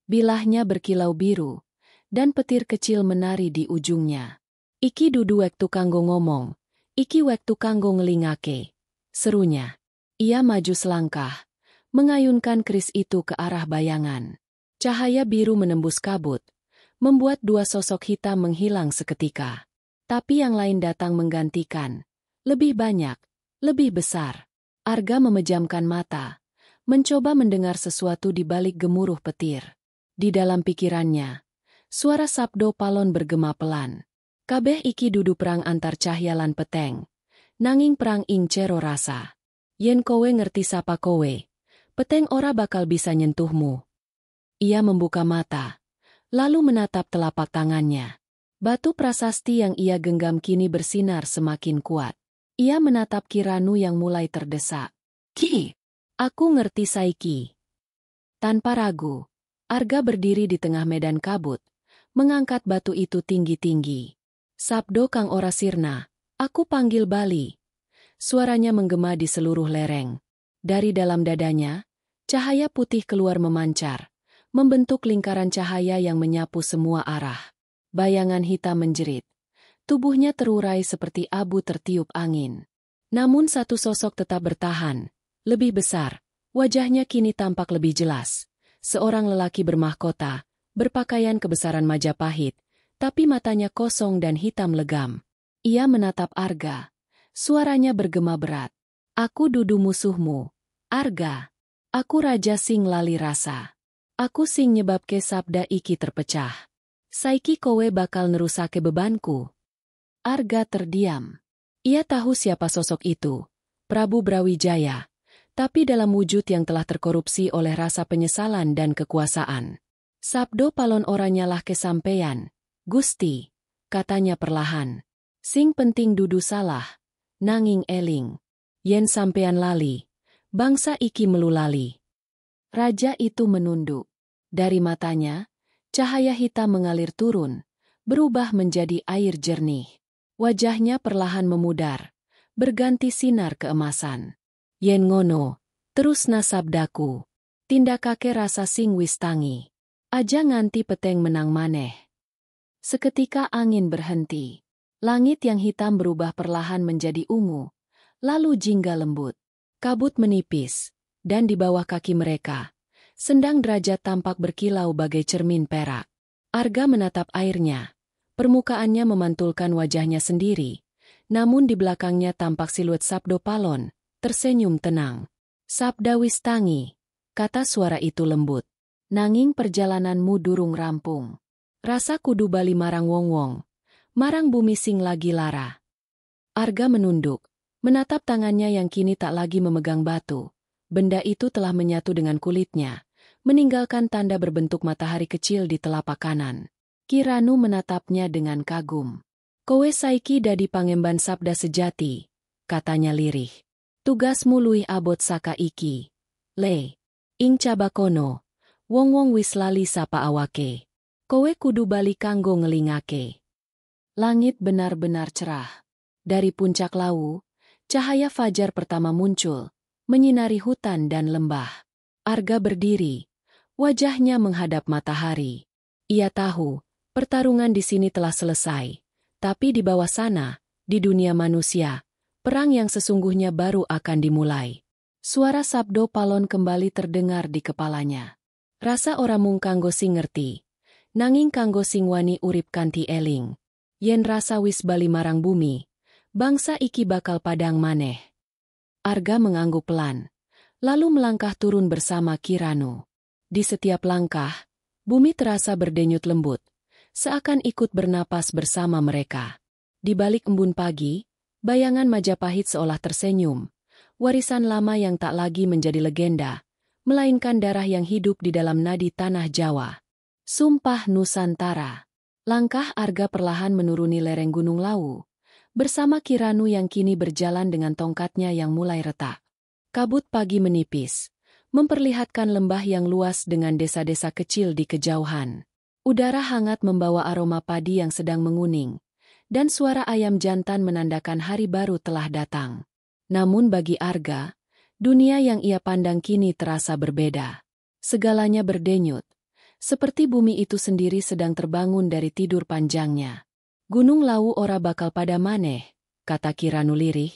Bilahnya berkilau biru, dan petir kecil menari di ujungnya. Iki dudu wektu kanggo ngomong, iki wektu kanggo ngelingake. Serunya. Ia maju selangkah, mengayunkan keris itu ke arah bayangan. Cahaya biru menembus kabut, membuat dua sosok hitam menghilang seketika. Tapi yang lain datang menggantikan. Lebih banyak. Lebih besar. Arga memejamkan mata, mencoba mendengar sesuatu di balik gemuruh petir. Di dalam pikirannya, suara Sabdo Palon bergema pelan. Kabeh iki dudu perang antar cahya lan peteng. Nanging perang ing cero rasa. Yen kowe ngerti sapa kowe, peteng ora bakal bisa nyentuhmu. Ia membuka mata, lalu menatap telapak tangannya. Batu prasasti yang ia genggam kini bersinar semakin kuat. Ia menatap Kiranu yang mulai terdesak. Ki, aku ngerti saiki. Tanpa ragu, Arga berdiri di tengah medan kabut, mengangkat batu itu tinggi-tinggi. Sabdo kang ora sirna, aku panggil bali. Suaranya menggema di seluruh lereng. Dari dalam dadanya, cahaya putih keluar memancar, membentuk lingkaran cahaya yang menyapu semua arah. Bayangan hitam menjerit. Tubuhnya terurai seperti abu tertiup angin. Namun satu sosok tetap bertahan. Lebih besar, wajahnya kini tampak lebih jelas. Seorang lelaki bermahkota, berpakaian kebesaran Majapahit, tapi matanya kosong dan hitam legam. Ia menatap Arga. Suaranya bergema berat. Aku dudu musuhmu, Arga. Aku raja sing lali rasa. Aku sing nyebabke sabda iki terpecah. Saiki kowe bakal nerusake bebanku. Arga terdiam. Ia tahu siapa sosok itu, Prabu Brawijaya, tapi dalam wujud yang telah terkorupsi oleh rasa penyesalan dan kekuasaan. Sabdo Palon ora nyalah kesampean, Gusti, katanya perlahan. Sing penting dudu salah, nanging eling. Yen sampean lali, bangsa iki melulali. Raja itu menunduk. Dari matanya, cahaya hitam mengalir turun, berubah menjadi air jernih. Wajahnya perlahan memudar, berganti sinar keemasan. Yen ngono, terus nasabdaku. Tindakake rasa sing wis tangi. Aja nganti peteng menang maneh. Seketika angin berhenti. Langit yang hitam berubah perlahan menjadi ungu, lalu jingga lembut. Kabut menipis, dan di bawah kaki mereka, Sendang Derajat tampak berkilau bagai cermin perak. Arga menatap airnya. Permukaannya memantulkan wajahnya sendiri, namun di belakangnya tampak siluet Sabdo Palon, tersenyum tenang. Sabda wis tangi, kata suara itu lembut. Nanging perjalananmu durung rampung. Rasa kudu bali marang wong-wong, marang bumi sing lagi lara. Arga menunduk, menatap tangannya yang kini tak lagi memegang batu. Benda itu telah menyatu dengan kulitnya, meninggalkan tanda berbentuk matahari kecil di telapak kanan. Kiranu menatapnya dengan kagum. Kowe saiki dadi pangemban sabda sejati, katanya lirih. Tugasmu luwih abot saka iki. Le. Ing cabakono. Wong-wong wis lali sapa awake. Kowe kudu bali kanggo ngelingake. Langit benar-benar cerah. Dari puncak Lawu, cahaya fajar pertama muncul, menyinari hutan dan lembah. Arga berdiri. Wajahnya menghadap matahari. Ia tahu, pertarungan di sini telah selesai. Tapi di bawah sana, di dunia manusia, perang yang sesungguhnya baru akan dimulai. Suara Sabdo Palon kembali terdengar di kepalanya. Rasa ora mung kanggo sing ngerti, nanging kanggo sing wani urip kanthi eling. Yen rasa wis bali marang bumi, bangsa iki bakal padang maneh. Arga mengangguk pelan, lalu melangkah turun bersama Kiranu. Di setiap langkah, bumi terasa berdenyut lembut, seakan ikut bernapas bersama mereka. Di balik embun pagi, bayangan Majapahit seolah tersenyum, warisan lama yang tak lagi menjadi legenda, melainkan darah yang hidup di dalam nadi tanah Jawa. Sumpah Nusantara. Langkah Arga perlahan menuruni lereng Gunung Lawu, bersama Kiranu yang kini berjalan dengan tongkatnya yang mulai retak. Kabut pagi menipis, memperlihatkan lembah yang luas dengan desa-desa kecil di kejauhan. Udara hangat membawa aroma padi yang sedang menguning, dan suara ayam jantan menandakan hari baru telah datang. Namun bagi Arga, dunia yang ia pandang kini terasa berbeda. Segalanya berdenyut, seperti bumi itu sendiri sedang terbangun dari tidur panjangnya. Gunung Lawu ora bakal pada maneh, kata Kiranu lirih,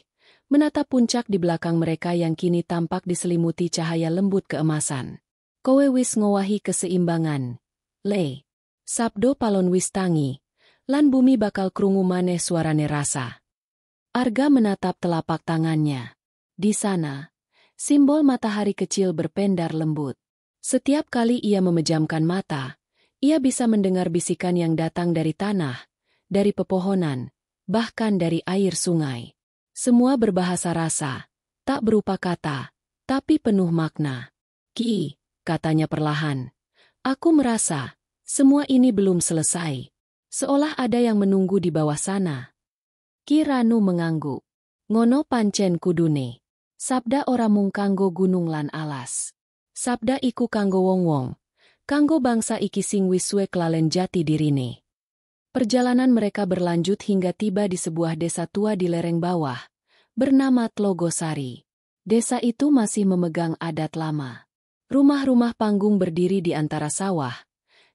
menatap puncak di belakang mereka yang kini tampak diselimuti cahaya lembut keemasan. Kowe wis ngowahi keseimbangan, Le. Sabdo Palon wis tangi, lan bumi bakal krungu maneh suarane rasa. Arga menatap telapak tangannya. Di sana, simbol matahari kecil berpendar lembut. Setiap kali ia memejamkan mata, ia bisa mendengar bisikan yang datang dari tanah, dari pepohonan, bahkan dari air sungai. Semua berbahasa rasa, tak berupa kata, tapi penuh makna. Ki, katanya perlahan. Aku merasa, semua ini belum selesai. Seolah ada yang menunggu di bawah sana. Kiranu mengangguk. Ngono pancen kudune. Sabda ora mung kanggo gunung lan alas. Sabda iku kanggo wong-wong. Kanggo bangsa iki sing wis suwe kelalen jati dirine. Perjalanan mereka berlanjut hingga tiba di sebuah desa tua di lereng bawah, bernama Tlogosari. Desa itu masih memegang adat lama. Rumah-rumah panggung berdiri di antara sawah,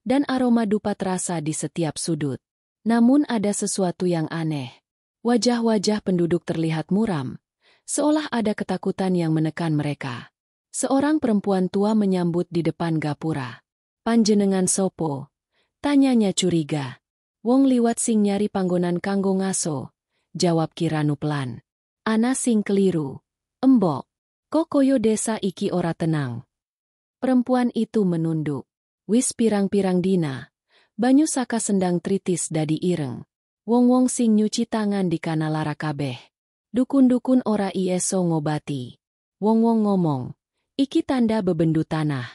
dan aroma dupa terasa di setiap sudut. Namun ada sesuatu yang aneh. Wajah-wajah penduduk terlihat muram, seolah ada ketakutan yang menekan mereka. Seorang perempuan tua menyambut di depan gapura. Panjenengan sopo? Tanyanya curiga. Wong liwat sing nyari panggonan kanggo ngaso, jawab Kiranu pelan. Ana sing keliru. Embok, kok koyo desa iki ora tenang. Perempuan itu menunduk. Wis pirang-pirang dina, banyu saka sendang tritis dadi ireng. Wong-wong sing nyuci tangan di kana lara kabeh. Dukun-dukun ora ieso ngobati. Wong-wong ngomong, iki tanda bebendu tanah.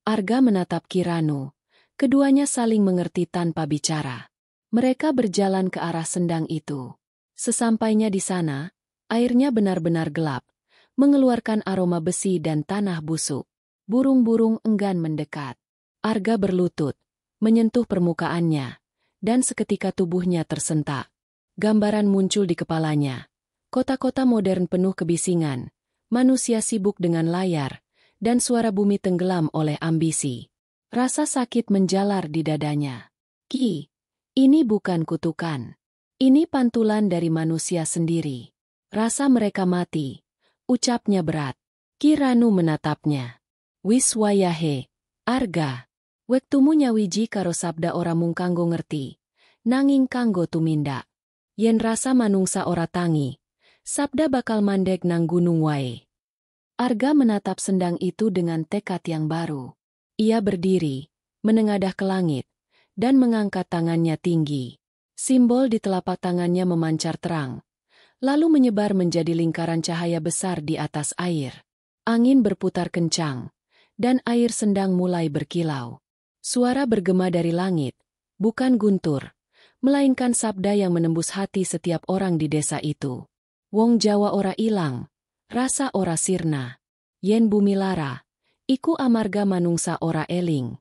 Arga menatap Kiranu. Keduanya saling mengerti tanpa bicara. Mereka berjalan ke arah sendang itu. Sesampainya di sana, airnya benar-benar gelap, mengeluarkan aroma besi dan tanah busuk. Burung-burung enggan mendekat. Arga berlutut, menyentuh permukaannya, dan seketika tubuhnya tersentak. Gambaran muncul di kepalanya. Kota-kota modern penuh kebisingan, manusia sibuk dengan layar, dan suara bumi tenggelam oleh ambisi. Rasa sakit menjalar di dadanya. Ki, ini bukan kutukan. Ini pantulan dari manusia sendiri. Rasa mereka mati. Ucapnya berat. Kiranu menatapnya. Wis wayahe, Arga. Wektumu nyawiji karo sabda ora mung kanggo ngerti, nanging kanggo tumindak. Yen rasa manungsa ora tangi, sabda bakal mandek nang gunung wae. Arga menatap sendang itu dengan tekad yang baru. Ia berdiri, menengadah ke langit, dan mengangkat tangannya tinggi. Simbol di telapak tangannya memancar terang, lalu menyebar menjadi lingkaran cahaya besar di atas air. Angin berputar kencang, dan air sendang mulai berkilau. Suara bergema dari langit, bukan guntur, melainkan sabda yang menembus hati setiap orang di desa itu. Wong Jawa ora ilang, rasa ora sirna. yen bumi lara, iku amarga manungsa ora eling.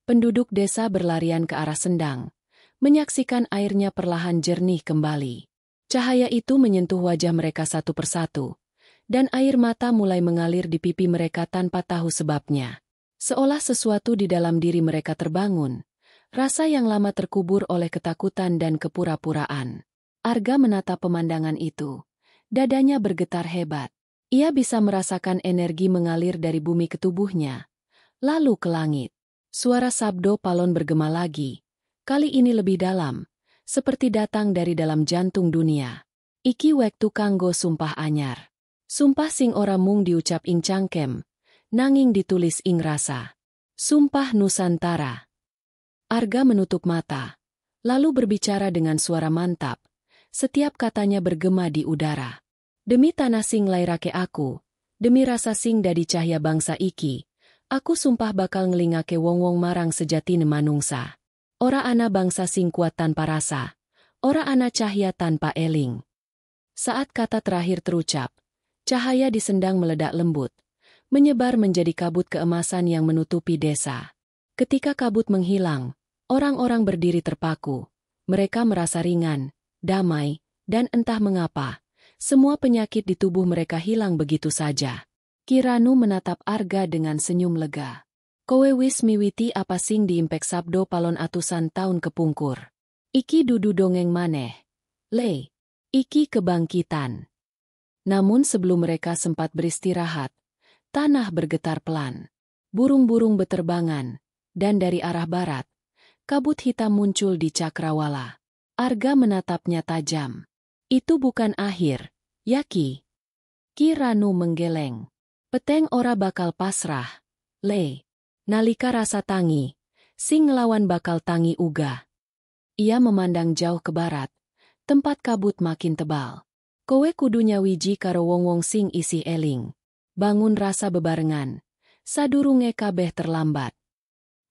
Penduduk desa berlarian ke arah sendang, menyaksikan airnya perlahan jernih kembali. Cahaya itu menyentuh wajah mereka satu persatu, dan air mata mulai mengalir di pipi mereka tanpa tahu sebabnya. Seolah sesuatu di dalam diri mereka terbangun, rasa yang lama terkubur oleh ketakutan dan kepura-puraan. Arga menatap pemandangan itu. Dadanya bergetar hebat. Ia bisa merasakan energi mengalir dari bumi ke tubuhnya, lalu ke langit. Suara sabdo palon bergema lagi, kali ini lebih dalam, seperti datang dari dalam jantung dunia. Iki wektu kanggo sumpah anyar. Sumpah sing ora mung diucap ing cangkem, nanging ditulis ing rasa. Sumpah Nusantara. Arga menutup mata, lalu berbicara dengan suara mantap. Setiap katanya bergema di udara. Demi tanah sing lairake aku, demi rasa sing dadi cahya bangsa iki, aku sumpah bakal ngelingake wong-wong marang sejatine manungsa. Ora ana bangsa sing kuat tanpa rasa, ora ana cahya tanpa eling. Saat kata terakhir terucap, cahaya di sendang meledak lembut, menyebar menjadi kabut keemasan yang menutupi desa. Ketika kabut menghilang, orang-orang berdiri terpaku. Mereka merasa ringan, damai, dan entah mengapa, semua penyakit di tubuh mereka hilang begitu saja. Ki Ranu menatap Arga dengan senyum lega. Kowe wis miwiti apa sing diimpek sabdo palon atusan tahun kepungkur. Iki dudu dongeng maneh. Le, iki kebangkitan. Namun sebelum mereka sempat beristirahat, tanah bergetar pelan. Burung-burung beterbangan, dan dari arah barat, kabut hitam muncul di cakrawala. Arga menatapnya tajam. Itu bukan akhir, ya Ki. Ki Ranu menggeleng. Peteng ora bakal pasrah, Le. Nalika rasa tangi, sing ngelawan bakal tangi uga. Ia memandang jauh ke barat, tempat kabut makin tebal. Kowe kudunya wiji karo wong-wong sing isih eling. Bangun rasa bebarengan, sadurunge kabeh terlambat.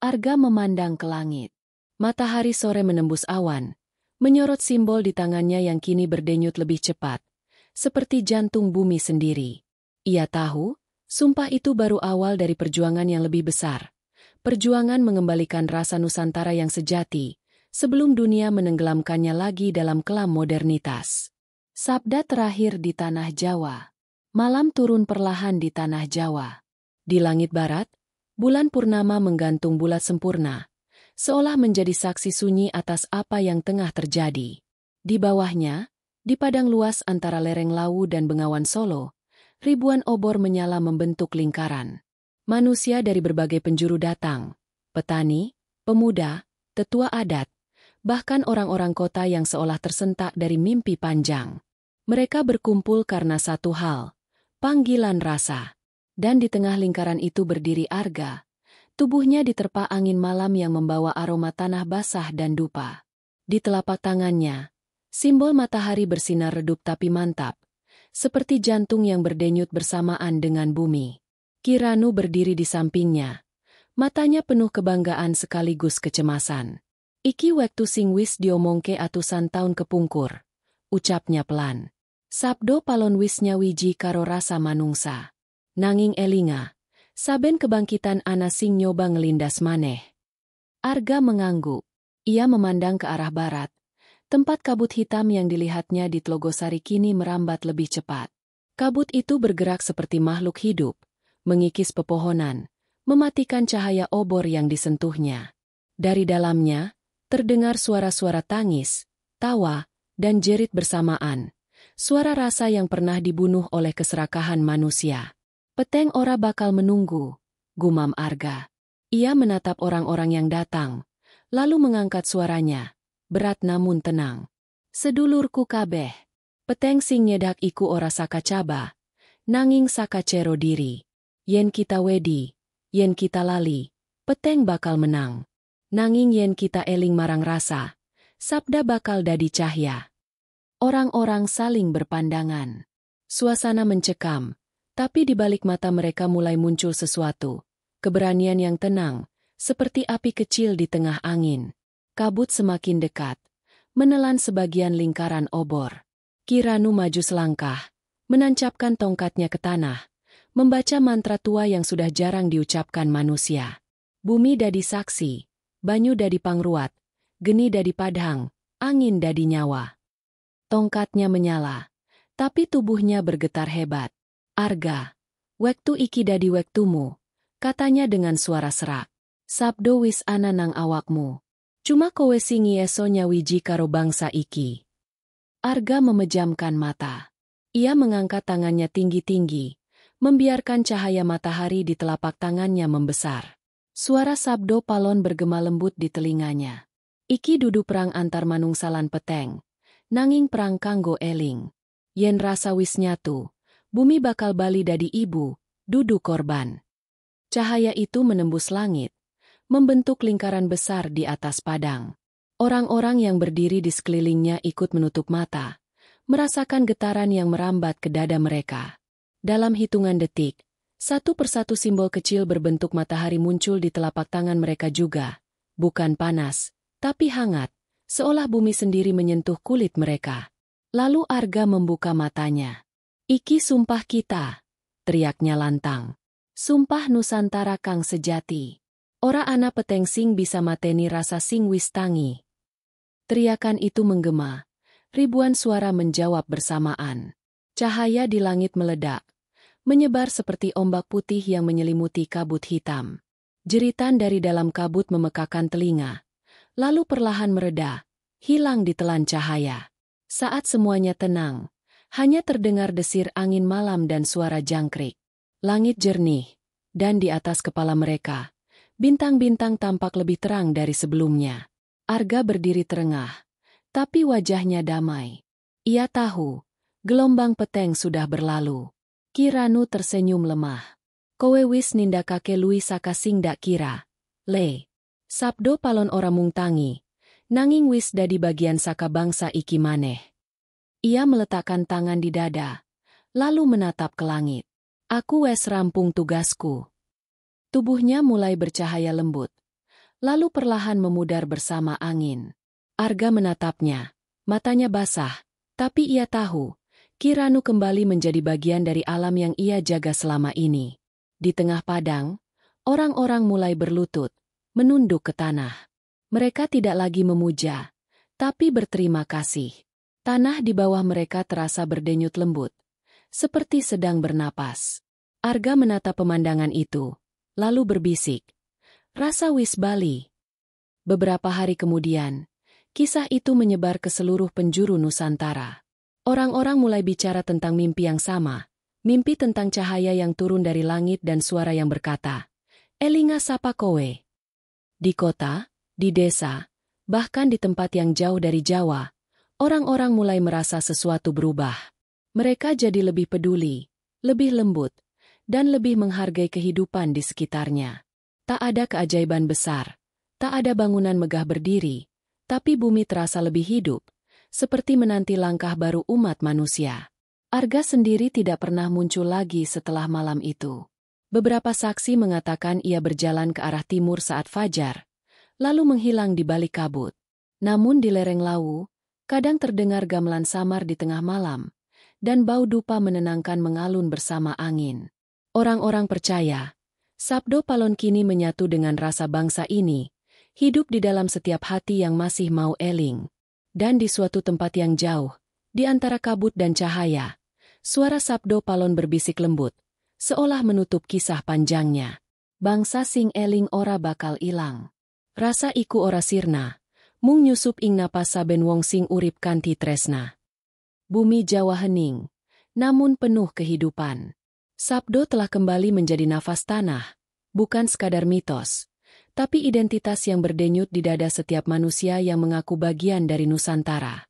Arga memandang ke langit. Matahari sore menembus awan, menyorot simbol di tangannya yang kini berdenyut lebih cepat, seperti jantung bumi sendiri. Ia tahu, sumpah itu baru awal dari perjuangan yang lebih besar. Perjuangan mengembalikan rasa Nusantara yang sejati, sebelum dunia menenggelamkannya lagi dalam kelam modernitas. Sabda terakhir di tanah Jawa. Malam turun perlahan di tanah Jawa. Di langit barat, bulan purnama menggantung bulat sempurna, seolah menjadi saksi sunyi atas apa yang tengah terjadi. Di bawahnya, di padang luas antara lereng Lawu dan Bengawan Solo, ribuan obor menyala membentuk lingkaran. Manusia dari berbagai penjuru datang, petani, pemuda, tetua adat, bahkan orang-orang kota yang seolah tersentak dari mimpi panjang. Mereka berkumpul karena satu hal, panggilan rasa. Dan di tengah lingkaran itu berdiri Arga. Tubuhnya diterpa angin malam yang membawa aroma tanah basah dan dupa. Di telapak tangannya, simbol matahari bersinar redup tapi mantap, seperti jantung yang berdenyut bersamaan dengan bumi. Ki Ranu berdiri di sampingnya. Matanya penuh kebanggaan sekaligus kecemasan. Iki wektu sing wis diomongke atusan tahun kepungkur. Ucapnya pelan. Sabdo palon wis nyawiji karo rasa manungsa. Nanging elinga, saben kebangkitan ana sing nyoba ngelindas maneh. Arga mengangguk. Ia memandang ke arah barat. Tempat kabut hitam yang dilihatnya di Tlogosari kini merambat lebih cepat. Kabut itu bergerak seperti makhluk hidup, mengikis pepohonan, mematikan cahaya obor yang disentuhnya. Dari dalamnya, terdengar suara-suara tangis, tawa, dan jerit bersamaan. Suara rasa yang pernah dibunuh oleh keserakahan manusia. Peteng ora bakal menunggu, gumam Arga. Ia menatap orang-orang yang datang, lalu mengangkat suaranya. Berat namun tenang. Sedulurku kabeh, peteng sing nyedak iku ora saka caba, nanging saka cero diri. Yen kita wedi, yen kita lali, peteng bakal menang. Nanging yen kita eling marang rasa, sabda bakal dadi cahya. Orang-orang saling berpandangan. Suasana mencekam, tapi di balik mata mereka mulai muncul sesuatu. Keberanian yang tenang, seperti api kecil di tengah angin. Kabut semakin dekat, menelan sebagian lingkaran obor. Ki Ranu maju selangkah, menancapkan tongkatnya ke tanah, membaca mantra tua yang sudah jarang diucapkan manusia. Bumi dadi saksi, banyu dadi pangruat, geni dadi padhang, angin dadi nyawa. Tongkatnya menyala, tapi tubuhnya bergetar hebat. Arga, wektu iki dadi wektumu, katanya dengan suara serak. Sabdo wis ana nang awakmu. Cuma kowe singi eso nyawiji karo bangsa iki. Arga memejamkan mata. Ia mengangkat tangannya tinggi-tinggi, membiarkan cahaya matahari di telapak tangannya membesar. Suara Sabdo Palon bergema lembut di telinganya. Iki dudu perang antar manungsalan peteng, nanging perang kanggo eling. Yen rasa wis nyatu, bumi bakal bali dadi ibu, dudu korban. Cahaya itu menembus langit, membentuk lingkaran besar di atas padang. Orang-orang yang berdiri di sekelilingnya ikut menutup mata, merasakan getaran yang merambat ke dada mereka. Dalam hitungan detik, satu persatu simbol kecil berbentuk matahari muncul di telapak tangan mereka juga. Bukan panas, tapi hangat, seolah bumi sendiri menyentuh kulit mereka. Lalu Arga membuka matanya. Iki sumpah kita, teriaknya lantang. Sumpah Nusantara kang sejati. Ora ana peteng sing bisa mateni rasa sing wis tangi. Teriakan itu menggema. Ribuan suara menjawab bersamaan. Cahaya di langit meledak, menyebar seperti ombak putih yang menyelimuti kabut hitam. Jeritan dari dalam kabut memekakan telinga, lalu perlahan mereda, hilang ditelan cahaya. Saat semuanya tenang, hanya terdengar desir angin malam dan suara jangkrik. Langit jernih, dan di atas kepala mereka, bintang-bintang tampak lebih terang dari sebelumnya. Arga berdiri terengah, tapi wajahnya damai. Ia tahu, gelombang peteng sudah berlalu. Kiranu tersenyum lemah. Kowe wis nindakake luwih saka sing dak kira. Le. Sabdo Palon ora mung tangi, nanging wis dadi bagian saka bangsa iki maneh. Ia meletakkan tangan di dada, lalu menatap ke langit. Aku wes rampung tugasku. Tubuhnya mulai bercahaya lembut, lalu perlahan memudar bersama angin. Arga menatapnya, matanya basah, tapi ia tahu, Kiranu kembali menjadi bagian dari alam yang ia jaga selama ini. Di tengah padang, orang-orang mulai berlutut, menunduk ke tanah. Mereka tidak lagi memuja, tapi berterima kasih. Tanah di bawah mereka terasa berdenyut lembut, seperti sedang bernapas. Arga menatap pemandangan itu, lalu berbisik, "Rasa wis bali." Beberapa hari kemudian, kisah itu menyebar ke seluruh penjuru Nusantara. Orang-orang mulai bicara tentang mimpi yang sama, mimpi tentang cahaya yang turun dari langit dan suara yang berkata, "Elinga sapa kowe?" Di kota, di desa, bahkan di tempat yang jauh dari Jawa, orang-orang mulai merasa sesuatu berubah. Mereka jadi lebih peduli, lebih lembut, dan lebih menghargai kehidupan di sekitarnya. Tak ada keajaiban besar, tak ada bangunan megah berdiri, tapi bumi terasa lebih hidup, seperti menanti langkah baru umat manusia. Arga sendiri tidak pernah muncul lagi setelah malam itu. Beberapa saksi mengatakan ia berjalan ke arah timur saat fajar, lalu menghilang di balik kabut. Namun di lereng Lawu, kadang terdengar gamelan samar di tengah malam, dan bau dupa menenangkan mengalun bersama angin. Orang-orang percaya, Sabdo Palon kini menyatu dengan rasa bangsa ini, hidup di dalam setiap hati yang masih mau eling. Dan di suatu tempat yang jauh, di antara kabut dan cahaya, suara Sabdo Palon berbisik lembut, seolah menutup kisah panjangnya. Bangsa sing eling ora bakal ilang. Rasa iku ora sirna, mung nyusup ing napas saben wong sing urip kanthi tresna. Bumi Jawa hening, namun penuh kehidupan. Sabdo telah kembali menjadi nafas tanah, bukan sekadar mitos, tapi identitas yang berdenyut di dada setiap manusia yang mengaku bagian dari Nusantara.